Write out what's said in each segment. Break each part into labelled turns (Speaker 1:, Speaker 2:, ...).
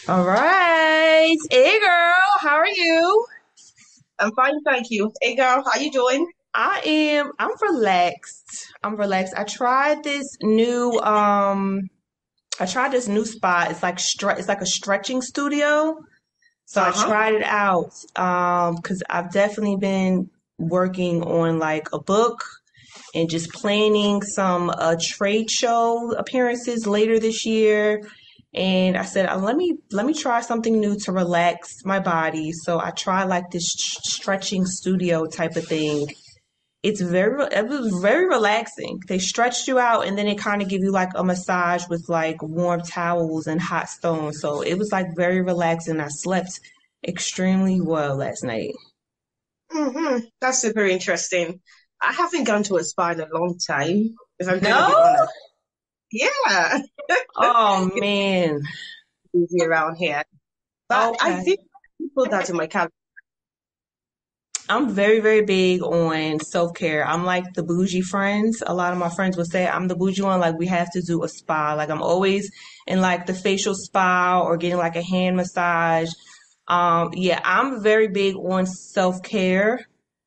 Speaker 1: All right. Hey girl, how are you?
Speaker 2: I'm fine, thank you. Hey girl, how you doing?
Speaker 1: I'm relaxed. I'm relaxed. I tried this new spot. It's like a stretching studio. So I
Speaker 2: Uh-huh.
Speaker 1: tried it out cuz I've definitely been working on like a book and just planning some trade show appearances later this year. And I said, let me try something new to relax my body. So I tried like this stretching studio type of thing. It was very relaxing. They stretched you out and then they kind of give you like a massage with like warm towels and hot stones. So it was like very relaxing. I slept extremely well last night.
Speaker 2: That's super interesting. I haven't gone to a spa in a long time, if I'm gonna
Speaker 1: No?
Speaker 2: be honest. Yeah,
Speaker 1: Oh
Speaker 2: it's
Speaker 1: man.
Speaker 2: easy around here. But I
Speaker 1: Okay.
Speaker 2: think I put that in my calendar.
Speaker 1: I'm very, very big on self care. I'm like the bougie friends. A lot of my friends would say I'm the bougie one. Like we have to do a spa. Like I'm always in like the facial spa or getting like a hand massage. Yeah, I'm very big on self care.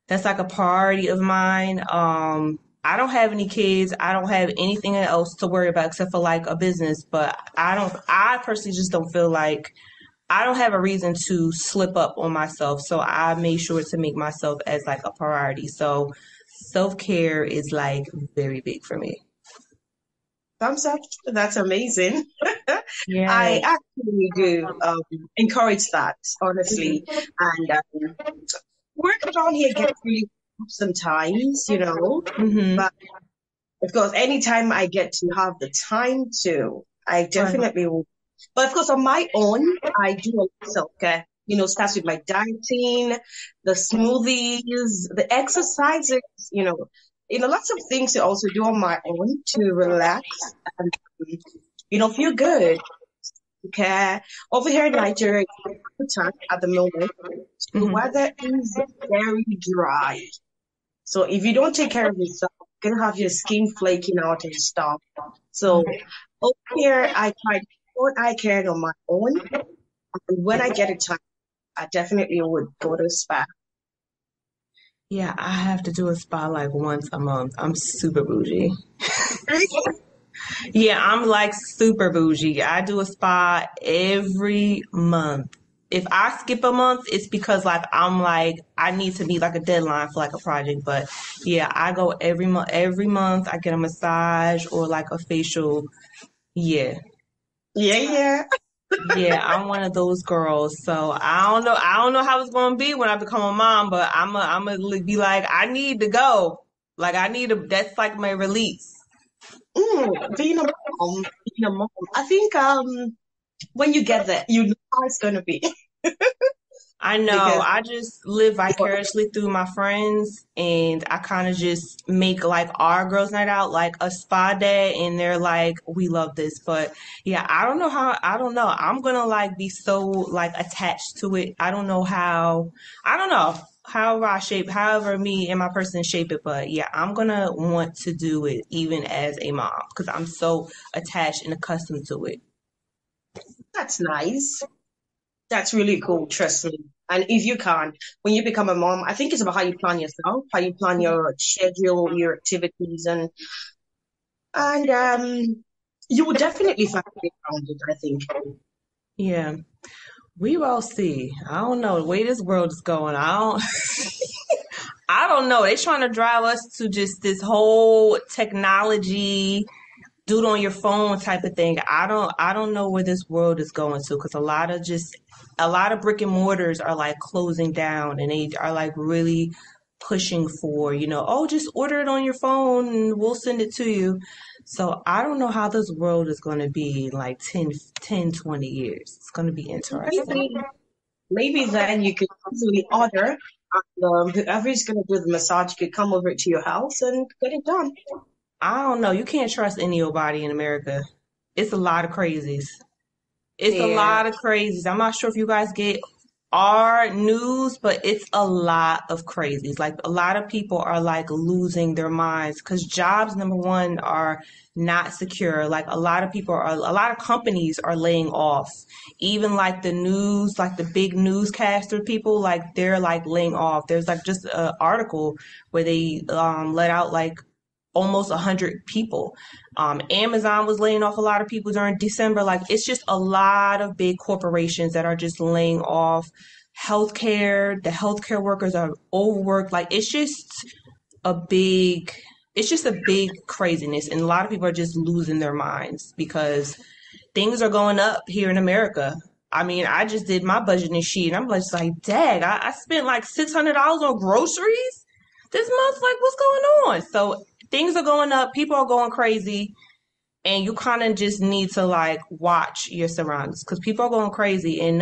Speaker 1: That's like a priority of mine. I don't have any kids. I don't have anything else to worry about except for like a business. But I personally just don't feel like I don't have a reason to slip up on myself. So I made sure to make myself as like a priority. So self care is like very big for me.
Speaker 2: Thumbs up. That's amazing. I
Speaker 1: Yes.
Speaker 2: actually do encourage that, honestly. And work around here gets really tough sometimes,
Speaker 1: Mm-hmm.
Speaker 2: But of course, anytime I get to have the time to, I
Speaker 1: Right.
Speaker 2: definitely will. But of course, on my own, I do a lot of self-care. Starts with my dieting, the smoothies, the exercises, lots of things to also do on my own to relax and, feel good. Okay. Over here in Nigeria, it's time at the moment. The
Speaker 1: Mm-hmm.
Speaker 2: weather is very dry. So if you don't take care of yourself, you're gonna have your skin flaking out and stuff. So over here, I try to what I can on my own. And when I get a time, I definitely would go to spa.
Speaker 1: Yeah, I have to do a spa like once a month. I'm super bougie. Yeah, I'm like super bougie. I do a spa every month. If I skip a month, it's because like I'm like I need to meet like a deadline for like a project. But yeah, I go every month. Every month I get a massage or like a facial. Yeah,
Speaker 2: Yeah, yeah.
Speaker 1: yeah, I'm one of those girls. So I don't know. I don't know how it's gonna be when I become a mom, but I'm gonna be like I need to go. Like I need to. That's like my release.
Speaker 2: Being a mom. I think when you get there, you know how it's gonna be
Speaker 1: I know.
Speaker 2: because
Speaker 1: I just live vicariously through my friends, and I kind of just make like our girls' night out like a spa day, and they're like, "We love this." But yeah, I don't know how. I don't know. I'm gonna like be so like attached to it. I don't know how. I don't know. However me and my person shape it, but yeah, I'm gonna want to do it even as a mom because I'm so attached and accustomed to it.
Speaker 2: that's nice. That's really cool, trust me. And if you can, when you become a mom, I think it's about how you plan yourself, how you plan your schedule, your activities, and you will definitely find it around it, I think.
Speaker 1: Yeah, we will see. I don't know the way this world is going. I don't know. They're trying to drive us to just this whole technology, do it on your phone type of thing. I don't know where this world is going to because a lot of brick and mortars are like closing down and they are like really pushing for, oh, just order it on your phone and we'll send it to you. So I don't know how this world is going to be in like 20 years. It's going to be interesting.
Speaker 2: Maybe, maybe then you could easily order, and whoever is going to do the massage could come over to your house and get it done.
Speaker 1: I don't know. You can't trust any old body in America. It's a lot of crazies. It's a
Speaker 2: Yeah.
Speaker 1: lot of crazies. I'm not sure if you guys get. are news, but it's a lot of crazies. Like a lot of people are like losing their minds because jobs, number one, are not secure. Like a lot of companies are laying off. Even like the news, like the big newscaster people, like they're like laying off. There's like just an article where they let out like almost 100 people. Amazon was laying off a lot of people during December. Like it's just a lot of big corporations that are just laying off healthcare. The healthcare workers are overworked. Like it's just a big craziness. And a lot of people are just losing their minds because things are going up here in America. I mean, I just did my budgeting sheet and I'm just like, dang, I spent like $600 on groceries this month. Like, what's going on? So things are going up, people are going crazy, and you kind of just need to like watch your surroundings because people are going crazy and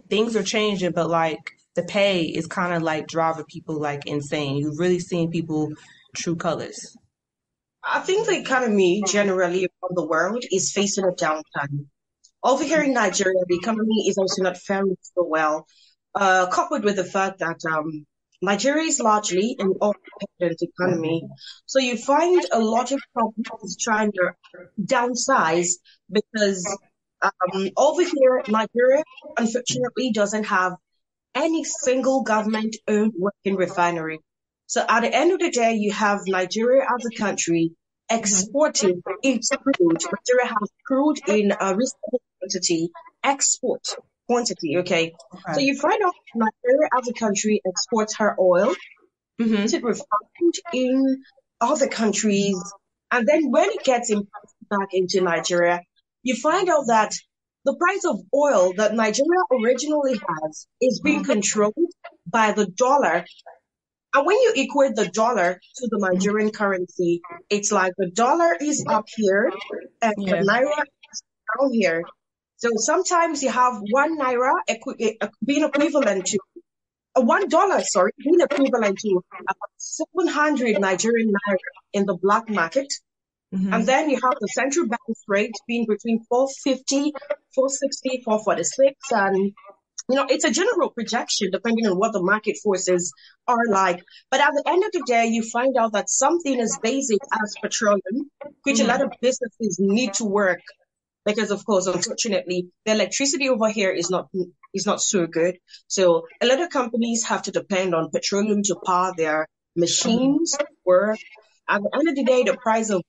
Speaker 1: things are changing, but like the pay is kind of like driving people like insane. You're really seeing people true colors.
Speaker 2: I think the economy generally around the world is facing a downtime. Over here in Nigeria, the economy is also not faring so well, coupled with the fact that Nigeria is largely an oil-dependent economy. So you find a lot of companies trying to downsize because over here, Nigeria unfortunately doesn't have any single government-owned working refinery. So at the end of the day, you have Nigeria as a country
Speaker 1: Hmm.
Speaker 2: exporting its crude. Nigeria has crude in a reasonable quantity, export quantity, okay? So
Speaker 1: Okay.
Speaker 2: you find out Nigeria as a country exports her oil, gets
Speaker 1: Hmm.
Speaker 2: it refined in other countries, and then when it gets imported back into Nigeria, you find out that the price of oil that Nigeria originally has is being controlled by the dollar. And when you equate the dollar to the Nigerian currency, it's like the dollar is up here and the
Speaker 1: Yeah.
Speaker 2: naira is down here. So sometimes you have one naira being equivalent to $1, sorry, being equivalent to about 700 Nigerian naira in the black market. And
Speaker 1: Hmm.
Speaker 2: then you have the central bank's rate being between 450, 460, 446. And, it's a general projection depending on what the market forces are like. But at the end of the day, you find out that something as basic as petroleum, which a lot
Speaker 1: Hmm.
Speaker 2: of businesses need to work because of course unfortunately the electricity over here is not so good, so a lot of companies have to depend on petroleum to power their machines work. At the end of the day, the price of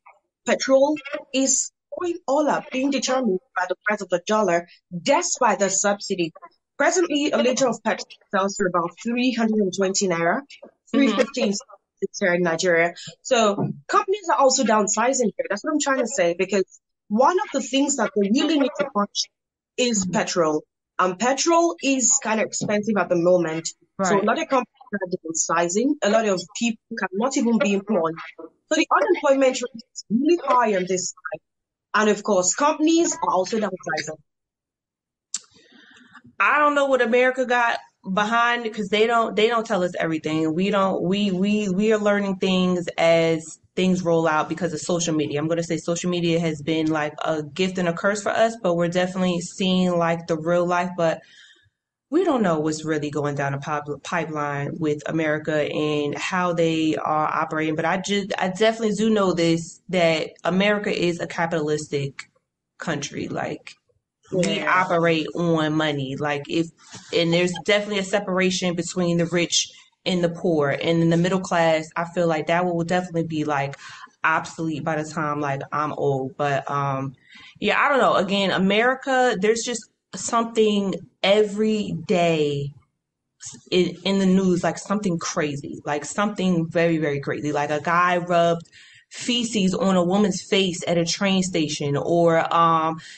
Speaker 2: petrol is going all up, being determined by the price of the dollar despite the subsidy. Presently a liter of petrol sells for about 320 naira,
Speaker 1: Hmm.
Speaker 2: 315 here in Nigeria. So companies are also downsizing here. That's what I'm trying to say, because one of the things that they really need to punch is petrol. Petrol is kind of expensive at the moment. So a
Speaker 1: Right.
Speaker 2: lot of companies are downsizing. A lot of people cannot even be employed. So the unemployment rate is really high on this side. And of course, companies are also downsizing.
Speaker 1: I don't know what America got behind because they don't tell us everything. We don't we are learning things as things roll out because of social media. I'm going to say social media has been like a gift and a curse for us, but we're definitely seeing like the real life, but we don't know what's really going down the pipeline with America and how they are operating. But I definitely do know this that America is a capitalistic country. Like we
Speaker 2: Yeah.
Speaker 1: operate on money. Like if and there's definitely a separation between the rich and the poor. And in the middle class, I feel like that will definitely be like obsolete by the time like I'm old. But yeah, I don't know. Again, America, there's just something every day in the news, like something crazy, like something very, very crazy. Like a guy rubbed feces on a woman's face at a train station, or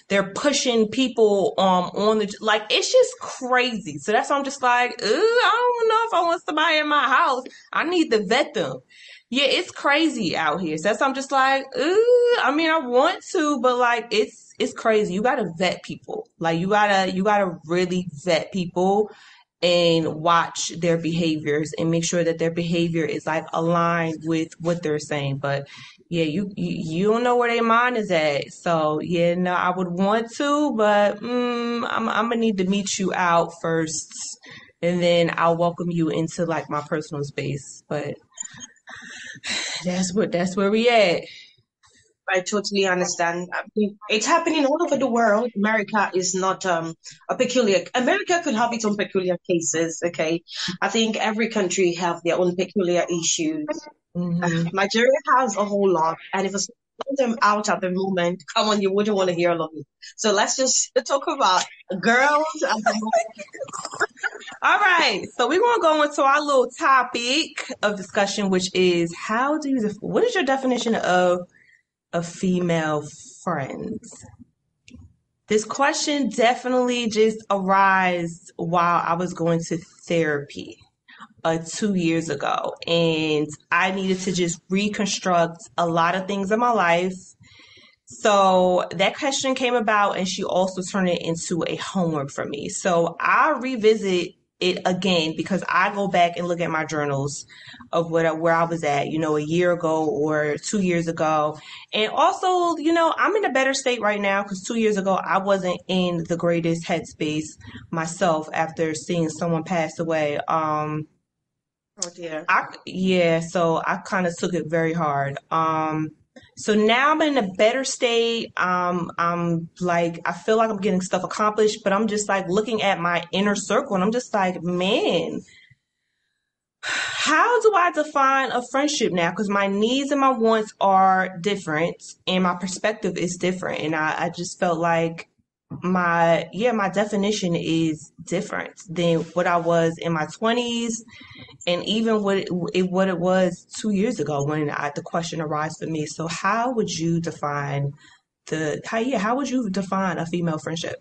Speaker 1: they're pushing people on the like it's just crazy. So that's why I'm just like, I don't know if I want somebody in my house. I need to vet them. Yeah, it's crazy out here. So that's why I'm just like, I mean, I want to, but like it's crazy. You gotta vet people. Like you gotta really vet people and watch their behaviors and make sure that their behavior is like aligned with what they're saying. But yeah, you don't know where their mind is at. So yeah, no, I would want to, but I'm gonna need to meet you out first. and then I'll welcome you into like my personal space. But that's where we at.
Speaker 2: I totally understand. I mean, it's happening all over the world. America is not a peculiar. America could have its own peculiar cases. Okay, I think every country have their own peculiar issues.
Speaker 1: Hmm.
Speaker 2: Nigeria has a whole lot, and if I pull them out at the moment, come on, you wouldn't want to hear all of it. So let's just talk about girls at the moment.
Speaker 1: All right, so we're gonna go into our little topic of discussion, which is what is your definition of a female friend? This question definitely just arose while I was going to therapy 2 years ago, and I needed to just reconstruct a lot of things in my life. So that question came about, and she also turned it into a homework for me. So I revisit it again because I go back and look at my journals of where I was at, a year ago or 2 years ago. And also, I'm in a better state right now because 2 years ago I wasn't in the greatest headspace myself after seeing someone pass away.
Speaker 2: Oh dear.
Speaker 1: So I kind of took it very hard. So now I'm in a better state. I'm like, I feel like I'm getting stuff accomplished, but I'm just like looking at my inner circle and I'm just like, man, how do I define a friendship now? Because my needs and my wants are different and my perspective is different. And I just felt like my definition is different than what I was in my 20s and even what it was 2 years ago when the question arose for me. So how would you define how would you define a female friendship?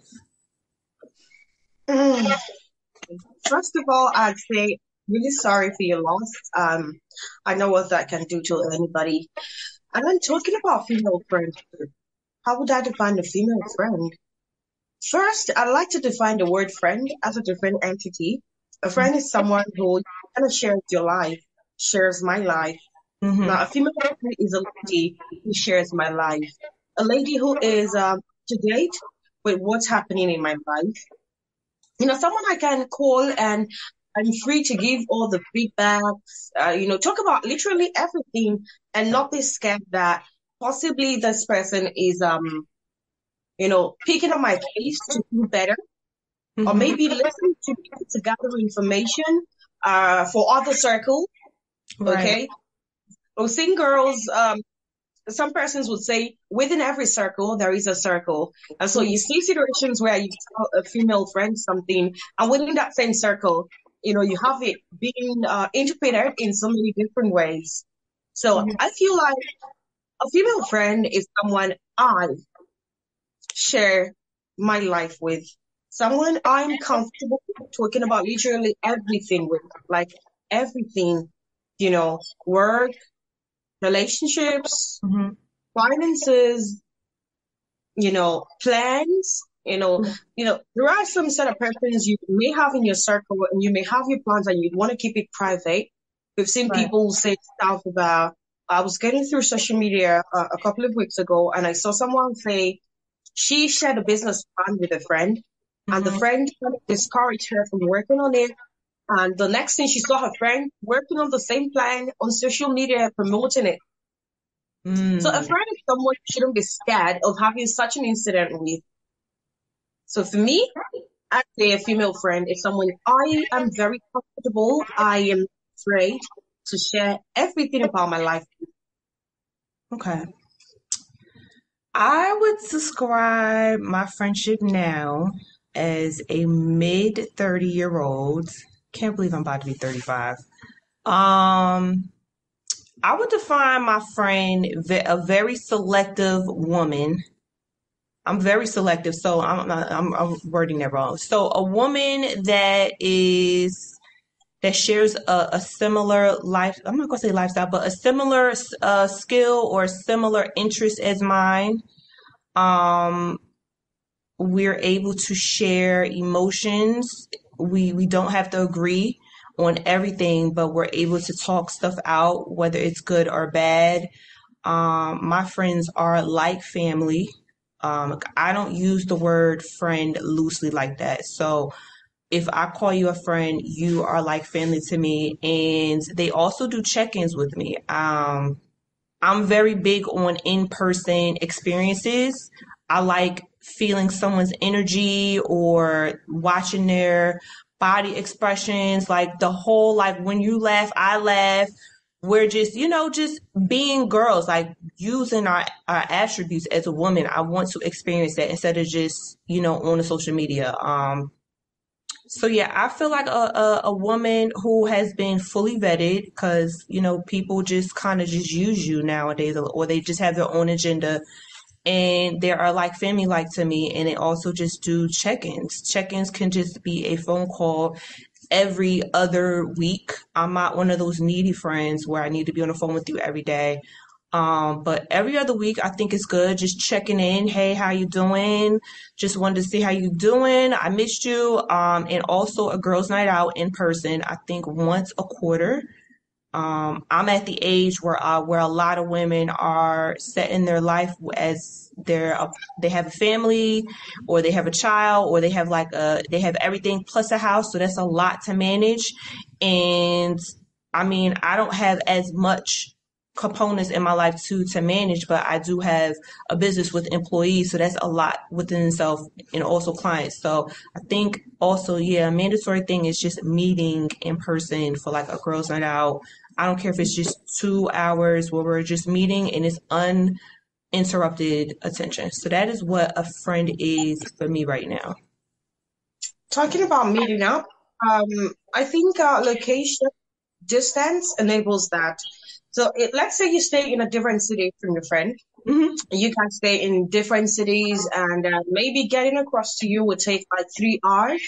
Speaker 2: First of all, I'd say really sorry for your loss. I know what that can do to anybody. And I'm talking about female friends. How would I define a female friend? First, I like to define the word friend as a different entity. A friend is someone who kind of shares your life, shares my life.
Speaker 1: Mm-hmm.
Speaker 2: Now, a female friend is a lady who shares my life, a lady who is to date with what's happening in my life. Someone I can call and I'm free to give all the feedbacks, talk about literally everything and not be scared that possibly this person is, picking up my case to do better or
Speaker 1: Mm-hmm.
Speaker 2: maybe listen to me to gather information, for other circles.
Speaker 1: Right.
Speaker 2: Okay. Well, seeing girls, some persons would say within every circle there is a circle, and so you see situations where you tell a female friend something and within that same circle you have it being interpreted in so many different ways. So
Speaker 1: Mhm.
Speaker 2: I feel like a female friend is someone I share my life with, someone I'm comfortable talking about literally everything with, like everything, work, relationships,
Speaker 1: Mhm.
Speaker 2: finances, plans, there are some set of persons you may have in your circle and you may have your plans and you'd want to keep it private. We've seen
Speaker 1: Right.
Speaker 2: people say stuff about, I was getting through social media a couple of weeks ago and I saw someone say she shared a business plan with a friend and the
Speaker 1: Mhm.
Speaker 2: friend kind of discouraged her from working on it. And the next thing she saw her friend working on the same plan on social media, promoting it. So a
Speaker 1: Mm.
Speaker 2: friend is someone you shouldn't be scared of having such an incident with. So for me, I'd say a female friend is someone I am very comfortable. I am afraid to share everything about my life.
Speaker 1: Okay. I would describe my friendship now as a mid 30-year-old. Can't believe I'm about to be 35. Um, I would define my friend a very selective woman. I'm very selective, so I'm wording that wrong. So a woman that shares a similar life. I'm not gonna say lifestyle, but a similar skill or similar interest as mine. Um, we're able to share emotions. We don't have to agree on everything, but we're able to talk stuff out, whether it's good or bad. My friends are like family. I don't use the word friend loosely like that. So if I call you a friend, you are like family to me. And they also do check-ins with me. I'm very big on in-person experiences. I like feeling someone's energy or watching their body expressions, like the whole, like when you laugh, I laugh. We're just, just being girls, like using our attributes as a woman. I want to experience that instead of just, on the social media. So yeah, I feel like a woman who has been fully vetted, because people just kind of just use you nowadays, or they just have their own agenda, and they are like family like to me, and they also just do check-ins. Check-ins can just be a phone call every other week. I'm not one of those needy friends where I need to be on the phone with you every day. But every other week, I think it's good. Just checking in. Hey, how you doing? Just wanted to see how you doing. I missed you. And also a girls' night out in person. I think once a quarter. I'm at the age where a lot of women are setting their life as they have a family, or they have a child, or they have everything plus a house. So that's a lot to manage. And I mean, I don't have as much components in my life to manage, but I do have a business with employees, so that's a lot within itself, and also clients. So I think also, yeah, a mandatory thing is just meeting in person for like a girls' night out. I don't care if it's just 2 hours where we're just meeting and it's uninterrupted attention. So that is what a friend is for me right now.
Speaker 2: Talking about meeting up, I think location distance enables that. So let's say you stay in a different city from your friend.
Speaker 1: Hmm.
Speaker 2: You can stay in different cities, and maybe getting across to you would take like 3 hours.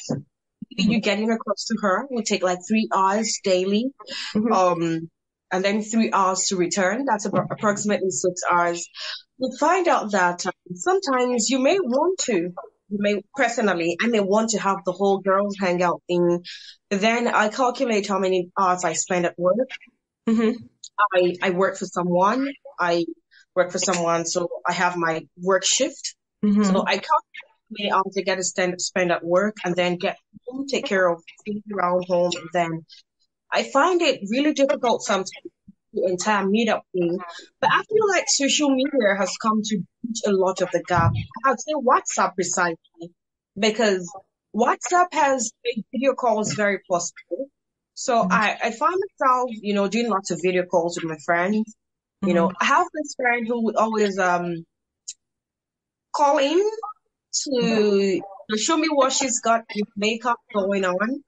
Speaker 2: Maybe you getting across to her would take like 3 hours daily.
Speaker 1: Hmm.
Speaker 2: Um, and then 3 hours to return. That's about approximately 6 hours. You find out that sometimes personally, I may want to have the whole girls hangout thing. Then I calculate how many hours I spend at work.
Speaker 1: Hmm.
Speaker 2: I work for someone. I work for someone, so I have my work shift. So
Speaker 1: Hmm.
Speaker 2: I calculate how many hours I get to spend at work, and then get home, take care of things around home, and then I find it really difficult sometimes, the entire meetup thing. But I feel like social media has come to bridge a lot of the gap. I'd say WhatsApp precisely, because WhatsApp has made video calls very possible. So I find myself, doing lots of video calls with my friends.
Speaker 1: Hmm.
Speaker 2: I have this friend who would always call in to show me what she's got with makeup going on.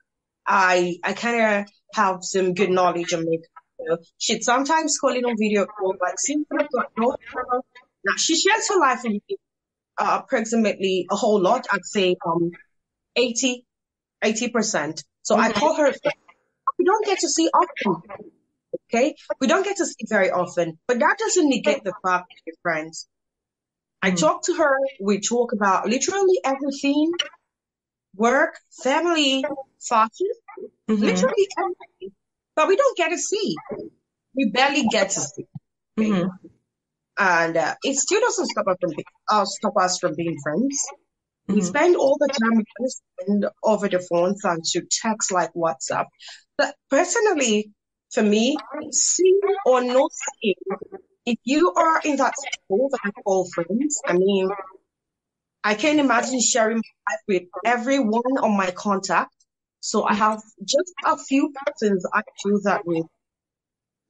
Speaker 2: I kind of have some good knowledge on makeup. She'd sometimes call in on video call, like, Symply got no hair. Now she shares her life with me, approximately a whole lot. I'd say 80 80%. So I
Speaker 1: Hmm.
Speaker 2: call her. We don't get to see often, okay? We don't get to see very often, but that doesn't negate the fact that we're friends. I
Speaker 1: Hmm.
Speaker 2: talk to her. We talk about literally everything: work, family, fashion,
Speaker 1: Hmm.
Speaker 2: literally everything. But we don't get to see. We barely get to see. Okay?
Speaker 1: Hmm.
Speaker 2: And it still doesn't stop us from being friends. We
Speaker 1: Hmm.
Speaker 2: spend all the time we can spend over the phone thanks to text like WhatsApp. But personally, for me, seeing or not seeing, if you are in that circle that I call friends, I mean, I can imagine sharing my life with everyone on my contact. So I have just a few persons I do that with.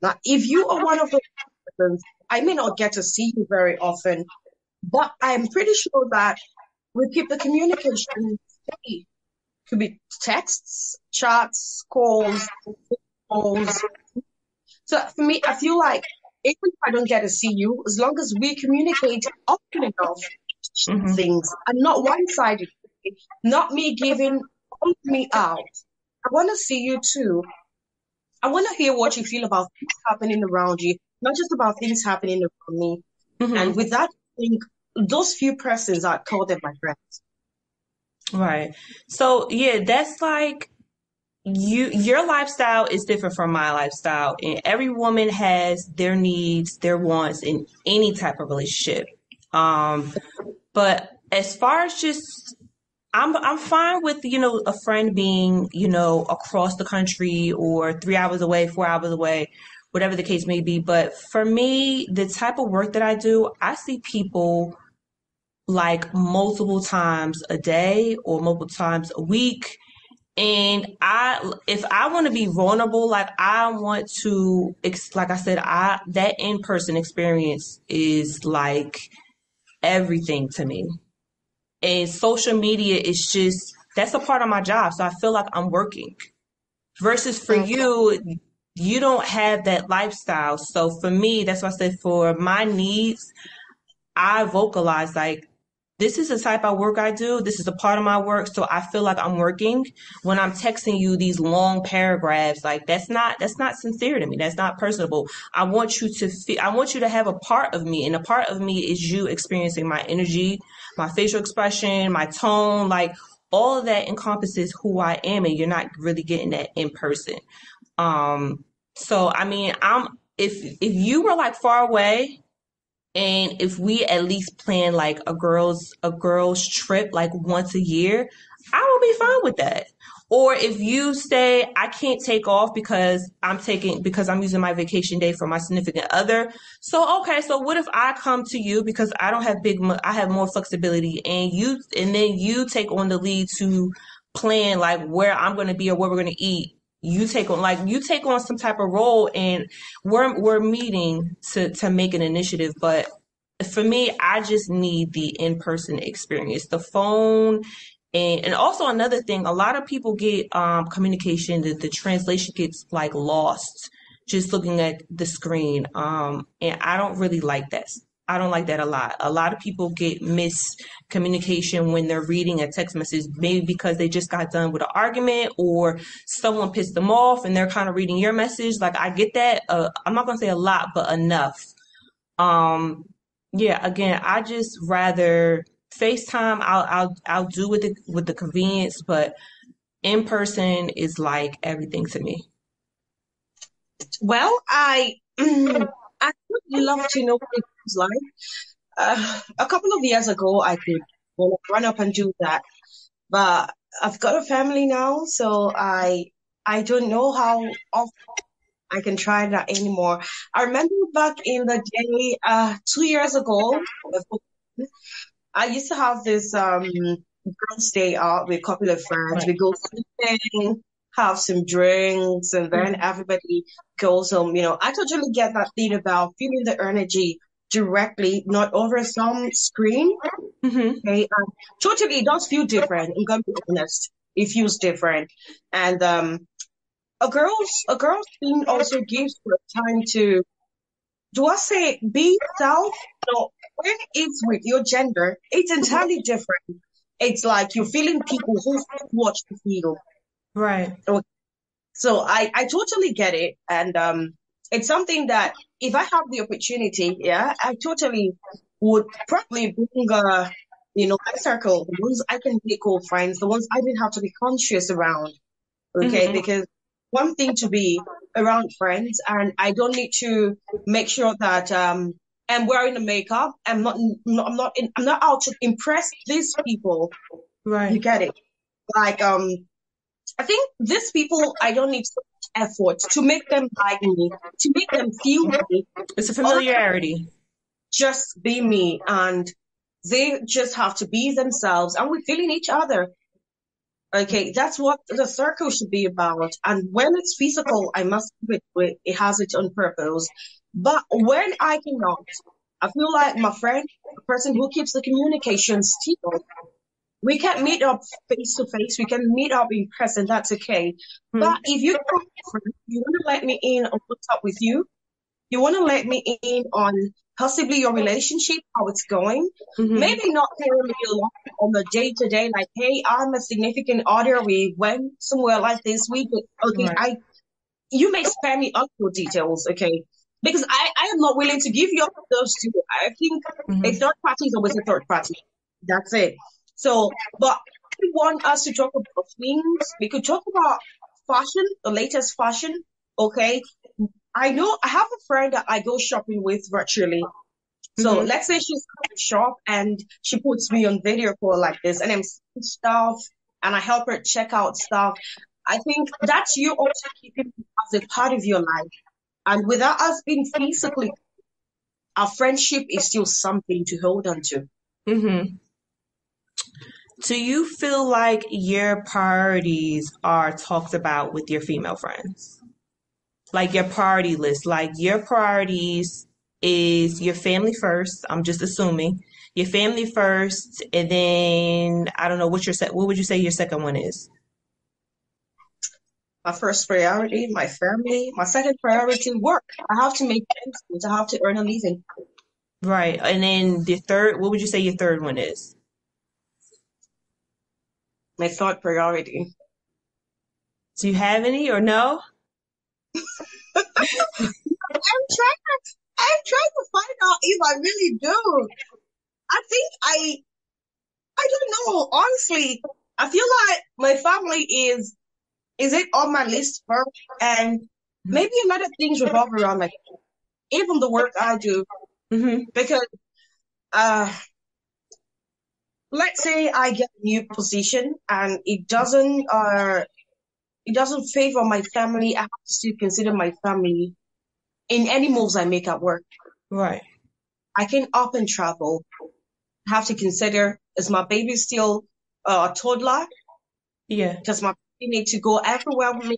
Speaker 2: Now, if you are one of those persons, I may not get to see you very often, but I'm pretty sure that we keep the communication steady. Could be texts, chats, calls. So for me, I feel like even if I don't get to see you, as long as we communicate often enough,
Speaker 1: Hmm.
Speaker 2: things and not one-sided, not me giving all me out. I want to see you too. I want to hear what you feel about things happening around you, not just about things happening around me. And
Speaker 1: Hmm.
Speaker 2: with that, I think those few persons, I'd call them my friends.
Speaker 1: Right. So yeah, that's like your lifestyle is different from my lifestyle, and every woman has their needs, their wants in any type of relationship. But as far as just I'm fine with, a friend being, across the country or 3 hours away, 4 hours away, whatever the case may be. But for me, the type of work that I do, I see people like multiple times a day or multiple times a week. And if I want to be vulnerable, like I want to, like I said, that in-person experience is like everything to me. And social media is just, that's a part of my job. So I feel like I'm working. Versus for
Speaker 2: Okay.
Speaker 1: you, you don't have that lifestyle. So for me, that's why I said for my needs, I vocalize like, this is the type of work I do. This is a part of my work. So I feel like I'm working when I'm texting you these long paragraphs. Like that's not sincere to me. That's not personable. I want you to feel, I want you to have a part of me. And a part of me is you experiencing my energy, my facial expression, my tone, like all of that encompasses who I am. And you're not really getting that in person. So I mean, if you were like far away and if we at least plan like a girls trip like once a year, I will be fine with that. Or if you say I can't take off because I'm using my vacation day for my significant other. So okay, so what if I come to you because I don't have I have more flexibility and then you take on the lead to plan like where I'm going to be or where we're going to eat. You take on some type of role and we're meeting to make an initiative, but for me, I just need the in-person experience. The phone and also another thing, a lot of people get communication that the translation gets like lost just looking at the screen. And I don't really like that. I don't like that a lot. A lot of people get miscommunication when they're reading a text message, maybe because they just got done with an argument or someone pissed them off and they're kind of reading your message. Like I get that. I'm not gonna say a lot, but enough. Um, yeah, again, I just rather FaceTime. I'll do with the convenience, but in person is like everything to me.
Speaker 2: Well, I would love to know what it was like. A couple of years ago, I could run up and do that, but I've got a family now, so I don't know how often I can try that anymore. I remember back in the day, 2 years ago, I used to have this girls' day out with a couple of friends.
Speaker 1: Right.
Speaker 2: We go swimming, have some drinks, and then everybody goes home. I totally get that thing about feeling the energy directly, not over some screen.
Speaker 1: Mm-hmm.
Speaker 2: Okay, totally, it does feel different. I'm gonna be honest, it feels different, and a girl's thing also gives you time to, do I say be self? No, when it's with your gender, it's entirely different. It's like you're feeling people who watch the feel.
Speaker 1: Right.
Speaker 2: So I totally get it. And it's something that if I have the opportunity, yeah, I totally would probably bring my circle, the ones I can make called friends, the ones I didn't have to be conscious around. Okay,
Speaker 1: Mm-hmm.
Speaker 2: because one thing to be around friends, and I don't need to make sure that I'm wearing the makeup. I'm not out to impress these people. You
Speaker 1: Right.
Speaker 2: get it? Like I think these people, I don't need so much effort to make them like me, to make them feel me.
Speaker 1: It's a
Speaker 2: All I have to
Speaker 1: familiarity.
Speaker 2: just be me, and they just have to be themselves, and we're feeling each other. Okay, that's what the circle should be about. And when it's physical, I must admit it has its own purpose. But when I cannot, I feel like my friend, the person who keeps the communication still, we can meet up face to face. We can meet up in person. That's okay. But
Speaker 1: Mm-hmm.
Speaker 2: if you want to let me in on what's up with you, you want to let me in on possibly your relationship, how it's going.
Speaker 1: Mm-hmm.
Speaker 2: Maybe not tell me a lot on the day to day, like, hey, I'm a significant other. We went somewhere like this week. Okay,
Speaker 1: Right.
Speaker 2: you may spare me up your details, okay? Because I am not willing to give you up those two. I think a
Speaker 1: Mm-hmm.
Speaker 2: third party is always a third party. That's it. So, but I want us to talk about things. We could talk about fashion, the latest fashion, okay? I know I have a friend that I go shopping with virtually. So
Speaker 1: Mm-hmm.
Speaker 2: let's say she's at the shop and she puts me on video call like this and I'm seeing stuff and I help her check out stuff. I think that's you also keeping it as a part of your life. And without us being physically, our friendship is still something to hold on to.
Speaker 1: Mm-hmm. Do you feel like your priorities are talked about with your female friends? Like your priority list, like your priorities is your family first. I'm just assuming your family first, and then I don't know what would you say your second one is?
Speaker 2: My first priority, my family. My second priority, work. I have to make ends meet. I have to earn a living.
Speaker 1: Right. And then the third, what would you say your third one is?
Speaker 2: My third priority.
Speaker 1: Do you have any or no?
Speaker 2: I'm trying to find out if I really do. I think I don't know. Honestly, I feel like my family is it on my list first, and maybe a lot of things revolve around like even the work I do
Speaker 1: Mm-hmm.
Speaker 2: because uh let's say I get a new position and it doesn't favor my family. I have to still consider my family in any moves I make at work.
Speaker 1: Right.
Speaker 2: I can up and travel. I have to consider is my baby still a toddler?
Speaker 1: Yeah.
Speaker 2: Because my baby need to go everywhere with me.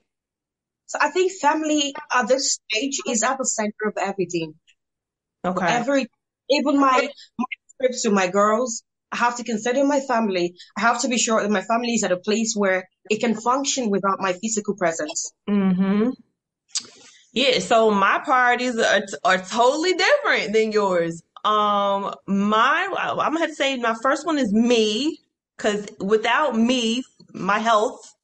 Speaker 2: So I think family at this stage is at the center of everything.
Speaker 1: Okay.
Speaker 2: Every even my trips to my girls, I have to consider my family. I have to be sure that my family is at a place where it can function without my physical presence.
Speaker 1: Mm-hmm. Yeah, so my priorities are totally different than yours. I'm gonna have to say my first one is me, because without me, my health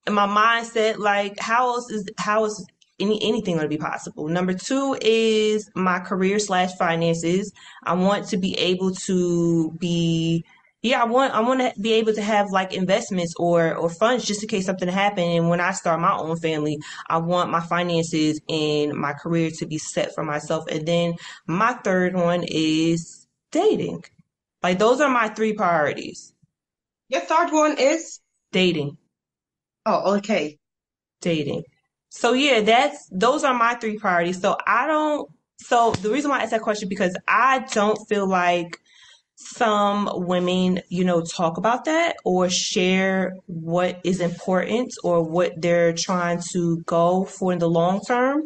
Speaker 1: and my mindset, like how is anything going to be possible? Number two is my career slash finances. I want to be able to be yeah, I want to be able to have like investments or funds just in case something happen. And when I start my own family, I want my finances and my career to be set for myself. And then my third one is dating. Like those are my three priorities.
Speaker 2: Your third one is
Speaker 1: Dating.
Speaker 2: oh, okay.
Speaker 1: Dating. So yeah, that's those are my three priorities. So the reason why I asked that question because I don't feel like some women, talk about that or share what is important or what they're trying to go for in the long term.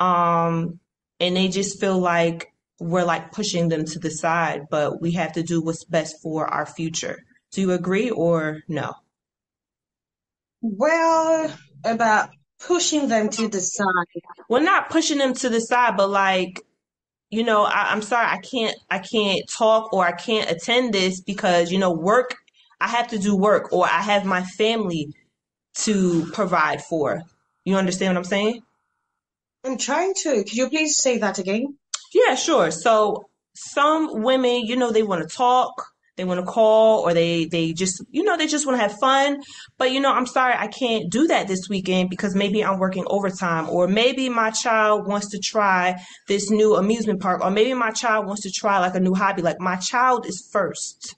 Speaker 1: And they just feel like we're like pushing them to the side, but we have to do what's best for our future. Do you agree or no?
Speaker 2: Well, about pushing them to the side.
Speaker 1: Well, not pushing them to the side, but like I'm sorry, I can't talk or I can't attend this because, work, I have to do work or I have my family to provide for. You understand what I'm saying?
Speaker 2: I'm trying to. Could you please say that again?
Speaker 1: Yeah, sure. So some women, they want to talk, they want to call, or they just, they just want to have fun. But I'm sorry, I can't do that this weekend because maybe I'm working overtime, or maybe my child wants to try this new amusement park, or maybe my child wants to try like a new hobby. Like my child is first.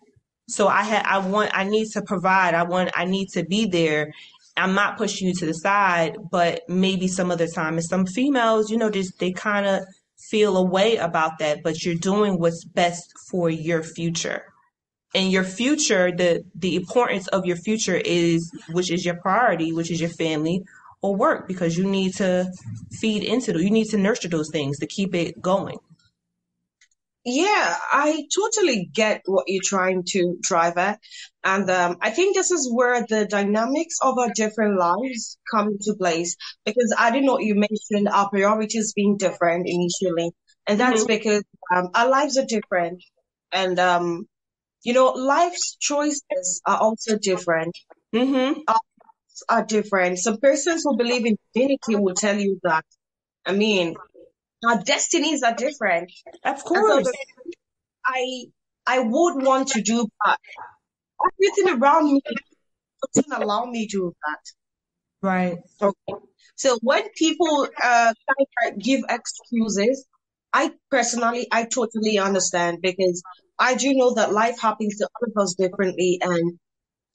Speaker 1: So I need to provide. I need to be there. I'm not pushing you to the side, but maybe some other time. And some females, just they kind of feel a way about that, but you're doing what's best for your future. And your future, the importance of your future is, which is your priority, which is your family or work, because you need to feed into you need to nurture those things to keep it going.
Speaker 2: Yeah, I totally get what you're trying to drive at. And I think this is where the dynamics of our different lives come into place. Because I didn't know you mentioned our priorities being different initially. And that's
Speaker 1: Hmm.
Speaker 2: because our lives are different. And, life's choices are also different.
Speaker 1: Hmm.
Speaker 2: Ours are different. Some persons who believe in divinity will tell you that. I mean, our destinies are different.
Speaker 1: Of
Speaker 2: And so
Speaker 1: course.
Speaker 2: I I would want to do, but everything around me doesn't allow me to do
Speaker 1: Right.
Speaker 2: that. Okay. So when people kind of like give excuses, I totally understand because I do know that life happens to all of us differently. And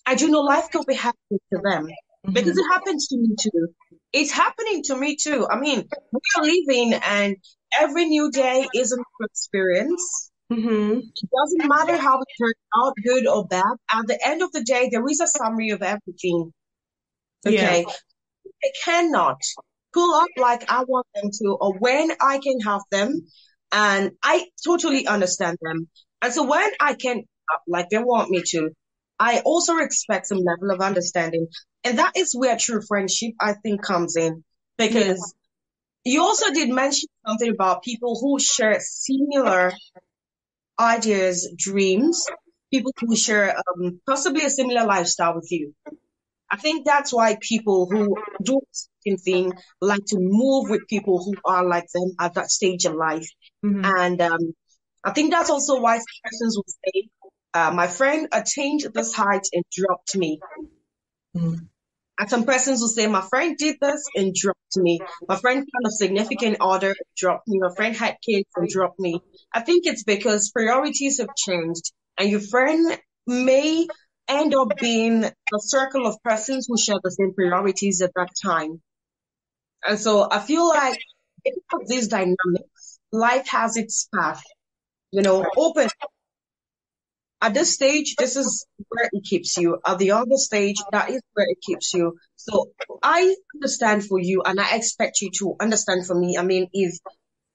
Speaker 2: I do know life could be happening to them because
Speaker 1: Mm-hmm.
Speaker 2: it happens to me too. It's happening to me too. I mean, we are living and every new day is a new experience.
Speaker 1: Mm-hmm.
Speaker 2: It doesn't matter how it turns out, good or bad. At the end of the day, there is a summary of everything.
Speaker 1: Yeah.
Speaker 2: Okay. I cannot pull up like I want them to or when I can have them. And I totally understand them. And so when I can up like they want me to, I also expect some level of understanding. And that is where true friendship, I think, comes in.
Speaker 1: Yeah.
Speaker 2: Because you also did mention something about people who share similar ideas, dreams, people who share possibly a similar lifestyle with you. I think that's why people who do the same thing like to move with people who are like them at that stage in life.
Speaker 1: Mm-hmm.
Speaker 2: And I think that's also why some persons will say, my friend attained this height and dropped me.
Speaker 1: Mm-hmm.
Speaker 2: And some persons will say, my friend did this and dropped me. My friend found a significant other and dropped me. My friend had kids and dropped me. I think it's because priorities have changed and your friend may end up being a circle of persons who share the same priorities at that time. And so I feel like because of these dynamics, life has its path, open. At this stage, this is where it keeps you. At the other stage, that is where it keeps you. So I understand for you and I expect you to understand for me. I mean, if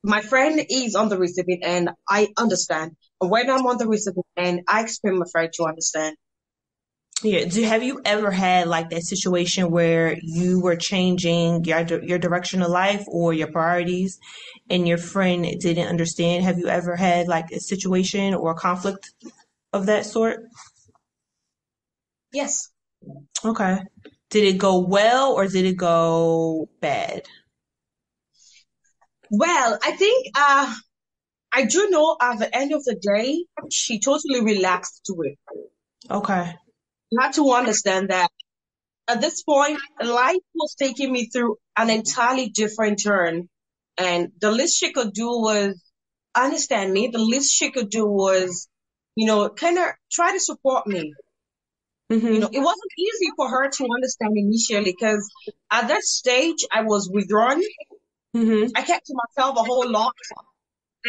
Speaker 2: my friend is on the receiving end, I understand. And when I'm on the receiving end, I expect my friend to understand.
Speaker 1: Yeah. Have you ever had like that situation where you were changing your direction of life or your priorities and your friend didn't understand? Have you ever had like a situation or a conflict of that sort?
Speaker 2: Yes.
Speaker 1: Okay. Did it go well or did it go bad?
Speaker 2: Well, I think I do know at the end of the day, she totally relaxed to it.
Speaker 1: Okay.
Speaker 2: You have to understand that at this point, life was taking me through an entirely different turn. And the least she could do was understand me. The least she could do was, kind of try to support me.
Speaker 1: Mm-hmm.
Speaker 2: It wasn't easy for her to understand initially because at that stage I was withdrawn.
Speaker 1: Mm-hmm.
Speaker 2: I kept to myself a whole lot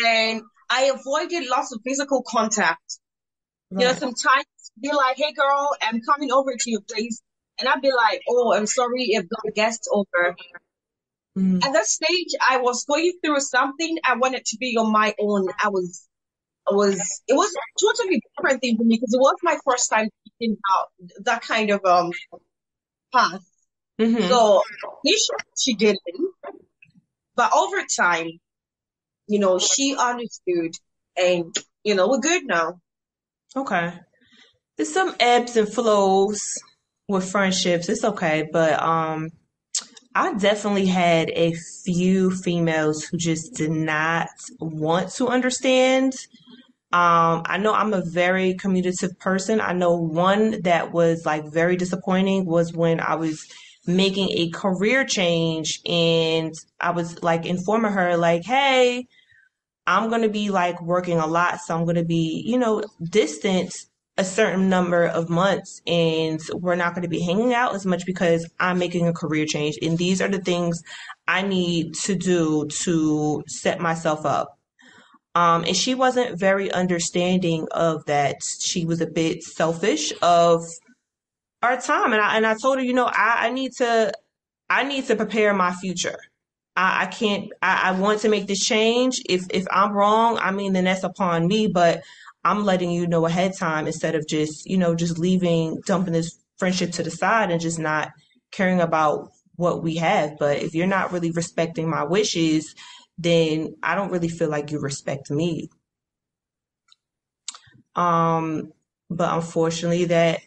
Speaker 2: and I avoided lots of physical contact.
Speaker 1: Right.
Speaker 2: Sometimes be like, hey girl, I'm coming over to your place. And I'd be like, oh, I'm sorry if got guests over.
Speaker 1: Mm-hmm.
Speaker 2: At that stage, I was going through something. I wanted to be on my own. It was a totally different thing for me because it was my first time thinking out that kind of path.
Speaker 1: Mm-hmm.
Speaker 2: So initially she didn't, but over time, she understood, and we're good now.
Speaker 1: Okay. There's some ebbs and flows with friendships. It's okay, but I definitely had a few females who just did not want to understand. I know I'm a very communicative person. I know one that was like very disappointing was when I was making a career change and I was like informing her like, hey, I'm going to be like working a lot. So I'm going to be, distant a certain number of months and we're not going to be hanging out as much because I'm making a career change. And these are the things I need to do to set myself up. And she wasn't very understanding of that. She was a bit selfish of our time. And I told her, I need to prepare my future. I can't, I want to make this change. If I'm wrong, I mean, then that's upon me, but I'm letting you know ahead of time instead of just, just leaving, dumping this friendship to the side and just not caring about what we have. But if you're not really respecting my wishes, then I don't really feel like you respect me. Um, but unfortunately, that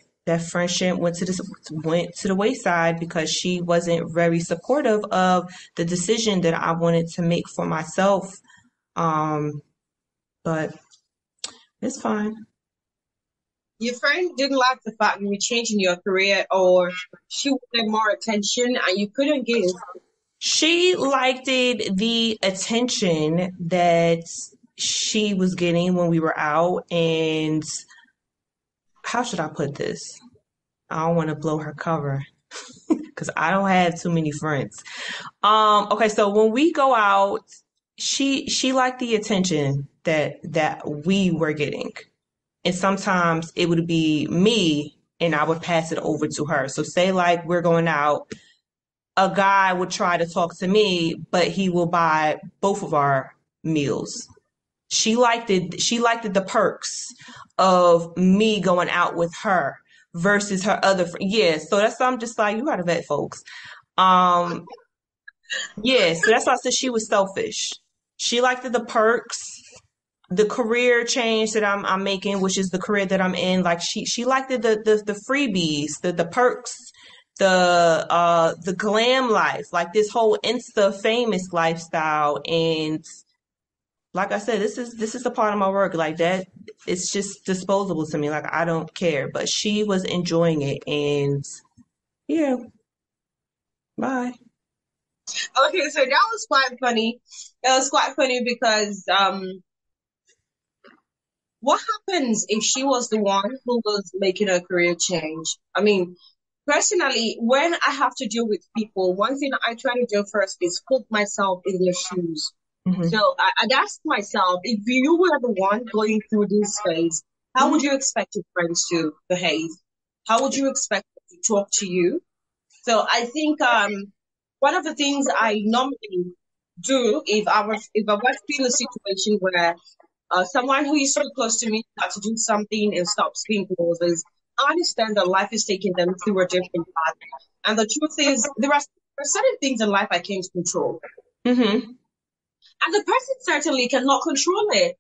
Speaker 1: friendship went to the wayside because she wasn't very supportive of the decision that I wanted to make for myself. Um, but it's fine.
Speaker 2: Your friend didn't like the fact you were changing your career, or she wanted more attention and you couldn't give.
Speaker 1: She liked it, the attention that she was getting when we were out, and how should I put this? I don't want to blow her cover because I don't have too many friends. Okay, so when we go out, she liked the attention that we were getting. And sometimes it would be me and I would pass it over to her. So say like we're going out, a guy would try to talk to me, but he will buy both of our meals. She liked the perks of me going out with her versus her other friend. Yeah, so that's why I'm just like, you gotta vet folks. Um, yeah, so that's why I said she was selfish. She liked the perks, the career change that I'm making, which is the career that I'm in. Like she liked the freebies, the perks, the glam life, like this whole Insta famous lifestyle. And like I said, this is a part of my work. Like that, it's just disposable to me. Like I don't care. But she was enjoying it, and yeah, bye.
Speaker 2: Okay, so that was quite funny. That was quite funny because what happens if she was the one who was making a career change? I mean, personally, when I have to deal with people, one thing I try to do first is put myself in their shoes. So
Speaker 1: Hmm.
Speaker 2: I'd ask myself, if you were the one going through this phase, how would
Speaker 1: Hmm.
Speaker 2: you expect your friends to behave? How would you expect them to talk to you? So I think one of the things I normally do if I was in a situation where someone who is so close to me had to do something and stop being close is I understand that life is taking them through a different path. And the truth is there are certain things in life I can't control.
Speaker 1: Hmm.
Speaker 2: And the person certainly cannot control it.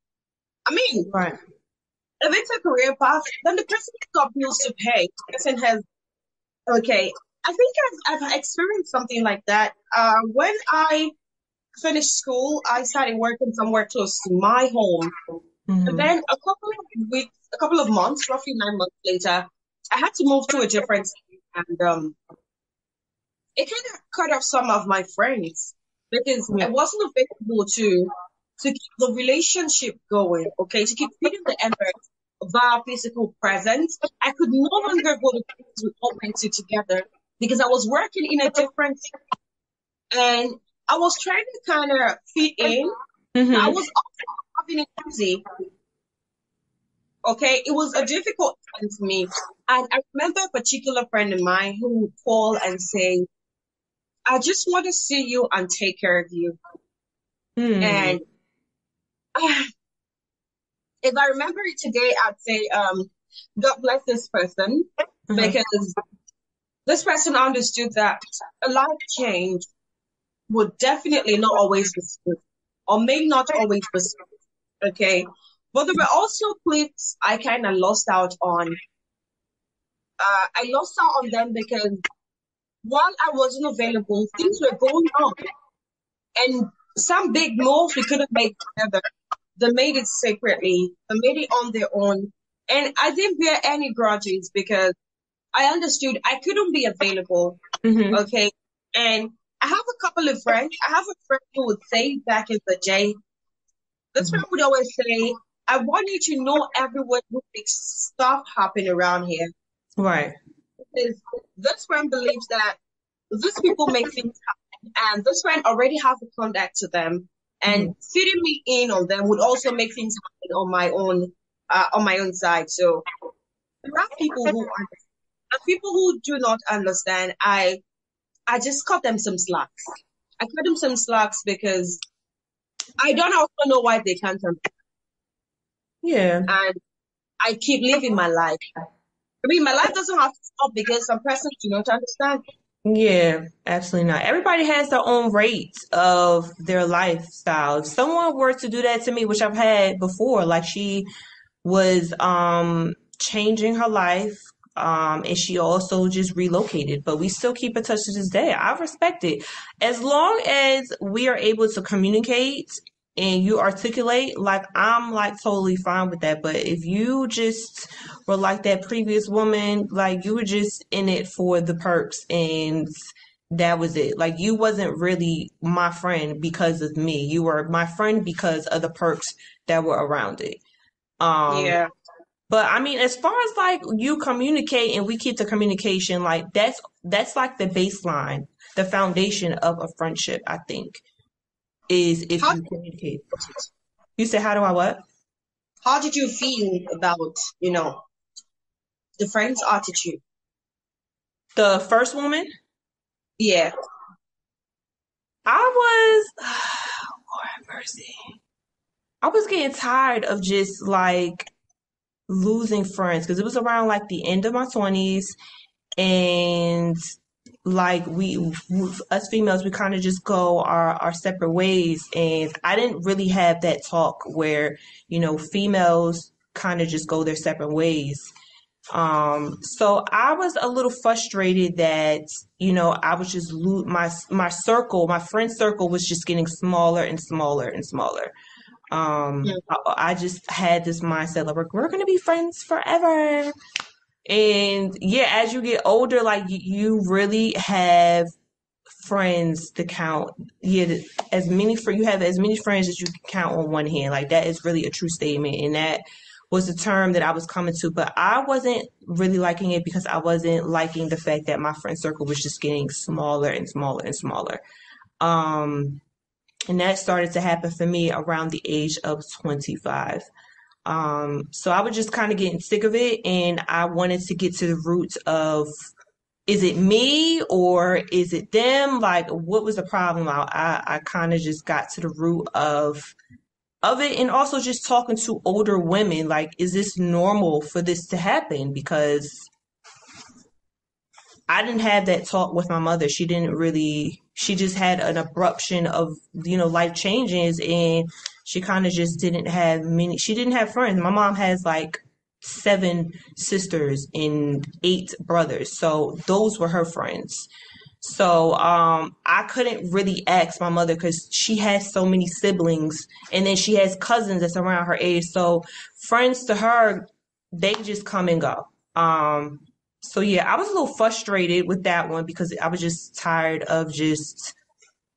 Speaker 2: I mean,
Speaker 1: Right.
Speaker 2: if it's a career path, then the person has got bills to pay. The person has okay. I think I've experienced something like that. When I finished school, I started working somewhere close to my home. And
Speaker 1: Hmm.
Speaker 2: then a couple of months, roughly 9 months later, I had to move to a different state, and it kind of cut off some of my friends because I
Speaker 1: Yeah.
Speaker 2: wasn't available to keep the relationship going. Okay, to keep feeding the embers via physical presence. I could no longer go to places we all went to together because I was working in a different and I was trying to kind of fit in. I
Speaker 1: Hmm.
Speaker 2: was also having it easy. Okay, it was a difficult time for me. And I remember a particular friend of mine who would call and say, I just want to see you and take care of you.
Speaker 1: Hmm.
Speaker 2: And if I remember it today, I'd say, God bless this person
Speaker 1: Uh-huh.
Speaker 2: because this person understood that a life change would definitely not always be smooth or may not always be smooth. Okay. But there were also clips I kind of lost out on. I lost out on them because while I wasn't available, things were going on. And some big moves we couldn't make together. They made it secretly. They made it on their own. And I didn't bear any grudges because I understood I couldn't be available.
Speaker 1: Hmm.
Speaker 2: Okay. And I have a couple of friends. I have a friend who would say back in the day, this friend would always say, I want you to know everyone who makes stuff happen around here.
Speaker 1: Right.
Speaker 2: Because this friend believes that these people make things happen, and this friend already has a contact to them,
Speaker 1: Hmm.
Speaker 2: and fitting me in on them would also make things happen on my own side. So there are people who understand, and people who do not understand. I just cut them some slacks. I cut them some slacks because I don't also know why they can't understand,
Speaker 1: Yeah.
Speaker 2: and I keep living my life. I mean, my life doesn't have to stop because some persons do not understand.
Speaker 1: Yeah, absolutely not. Everybody has their own rates of their lifestyle. If someone were to do that to me, which I've had before, like she was changing her life, and she also just relocated, but we still keep in touch to this day. I respect it. As long as we are able to communicate and you articulate, like I'm like totally fine with that. But if you just were like that previous woman, like you were just in it for the perks and That was it. Like you wasn't really my friend because of me. You were my friend because of the perks that were around it. Um,
Speaker 2: Yeah.
Speaker 1: but I mean, as far as like you communicate and we keep the communication, like that's like the baseline, the foundation of a friendship, I think, is if
Speaker 2: How
Speaker 1: you communicate. You said, how do I what?
Speaker 2: how did you feel about, the friend's attitude?
Speaker 1: The first woman,
Speaker 2: Yeah.
Speaker 1: I was, Lord have mercy. I was getting tired of just like losing friends because it was around like the end of my 20s and like us females we kind of just go our separate ways and I didn't really have that talk where females kind of just go their separate ways. So I was a little frustrated that I was just my friend circle was just getting smaller and smaller and smaller. I just had this mindset like we're gonna be friends forever. And yeah, as you get older, like you really have friends to count. Yeah, as many for you have as many friends as you can count on one hand. Like that is really a true statement, and that was the term that I was coming to. But I wasn't really liking it because I wasn't liking the fact that my friend circle was just getting smaller and smaller and smaller. Um, and that started to happen for me around the age of 25. So I was just kind of getting sick of it, and I wanted to get to the roots of is it me or is it them? Like, what was the problem? I kind of just got to the root of it, and also just talking to older women. Like, is this normal for this to happen? Because I didn't have that talk with my mother. She didn't really, she just had an abruption of, life changes and she kind of just didn't have she didn't have friends. My mom has like 7 sisters and 8 brothers. So those were her friends. So I couldn't really ask my mother because she has so many siblings and then she has cousins that's around her age. So friends to her, they just come and go. So yeah, I was a little frustrated with that one because I was just tired of just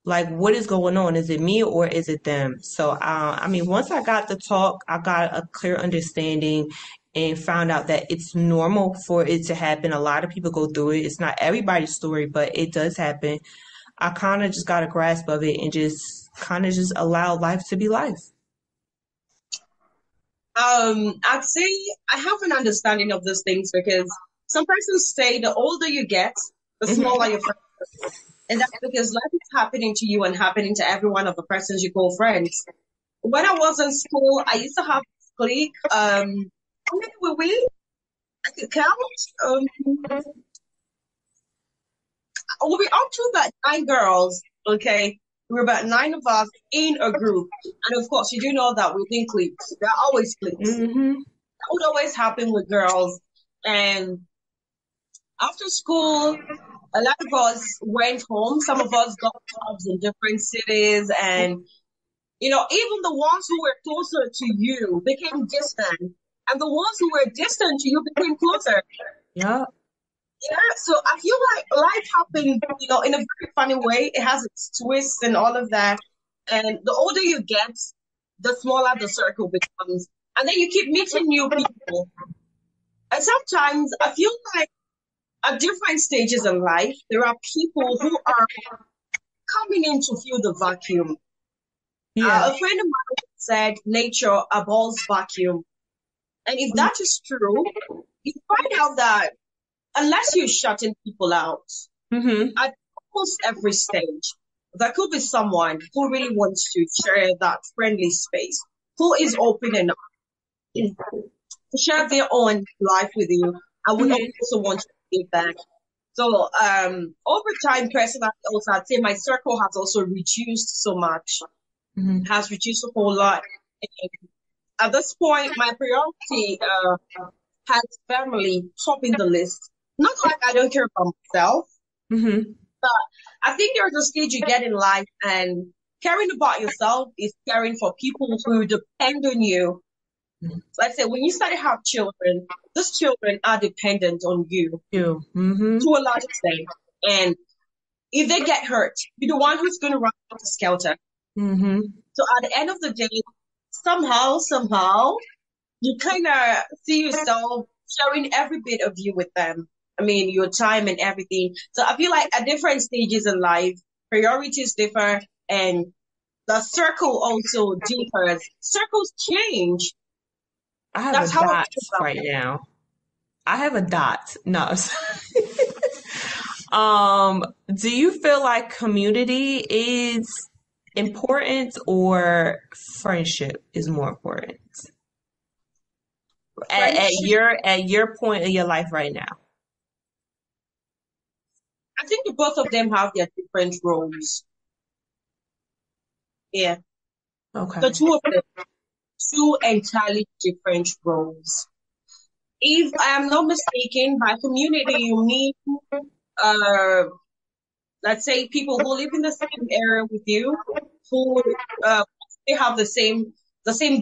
Speaker 1: like what is going on? Is it me or is it them? So I mean, once I got the talk, I got a clear understanding and found out that it's normal for it to happen. A lot of people go through it. It's not everybody's story, but it does happen. I kind of just got a grasp of it and just kind of just allow life to be life.
Speaker 2: I'd say I have an understanding of those things because some persons say the older you get, the smaller
Speaker 1: Hmm.
Speaker 2: your friend. And that's because life is happening to you and happening to every one of the persons you call friends. When I was in school, I used to have this clique. How many were we? I could count. We'll be up to about 9 girls, okay? We were about 9 of us in a group. And of course, you do know that within cliques, there are always cliques.
Speaker 1: Hmm.
Speaker 2: That would always happen with girls. And after school, a lot of us went home. Some of us got jobs in different cities. And, even the ones who were closer to you became distant. And the ones who were distant to you became closer.
Speaker 1: Yeah.
Speaker 2: Yeah, so I feel like life happened, in a very funny way. It has its twists and all of that. And the older you get, the smaller the circle becomes. And then you keep meeting new people. And sometimes I feel like at different stages in life, there are people who are coming in to fill the vacuum.
Speaker 1: Yeah.
Speaker 2: A friend of mine said, nature abhors vacuum. And if that is true, you find out that unless you're shutting people out,
Speaker 1: Hmm.
Speaker 2: at almost every stage, there could be someone who really wants to share that friendly space, who is open enough to share their own life with you and would
Speaker 1: Hmm.
Speaker 2: also want to give back. So over time, personally, also I'd say my circle has also reduced so much,
Speaker 1: Hmm.
Speaker 2: has reduced a whole lot. And at this point, my priority has family topping the list. Not like I don't care about myself,
Speaker 1: Hmm.
Speaker 2: but I think there's a stage you get in life, and caring about yourself is caring for people who depend on you. Let's say when you start to have children, those children are dependent on you
Speaker 1: You. Hmm.
Speaker 2: to a large extent. And If they get hurt, you're the one who's going to run out the skelter.
Speaker 1: Mm-hmm.
Speaker 2: So at the end of the day, somehow, you kind of see yourself sharing every bit of you with them. I mean, your time and everything. So I feel like at different stages in life, priorities differ and the circle also differs. Circles change.
Speaker 1: I have a
Speaker 2: That's how I
Speaker 1: dot
Speaker 2: feel about
Speaker 1: right
Speaker 2: it.
Speaker 1: now. I have a dot. No. Do you feel like community is important or friendship is more important
Speaker 2: Friendship,
Speaker 1: at your point in your life right now?
Speaker 2: I think the both of them have their different roles. Yeah. The
Speaker 1: Okay.
Speaker 2: two of them, two entirely different roles. If I am not mistaken, by community you mean uh let's say people who live in the same area with you, who uh they have the same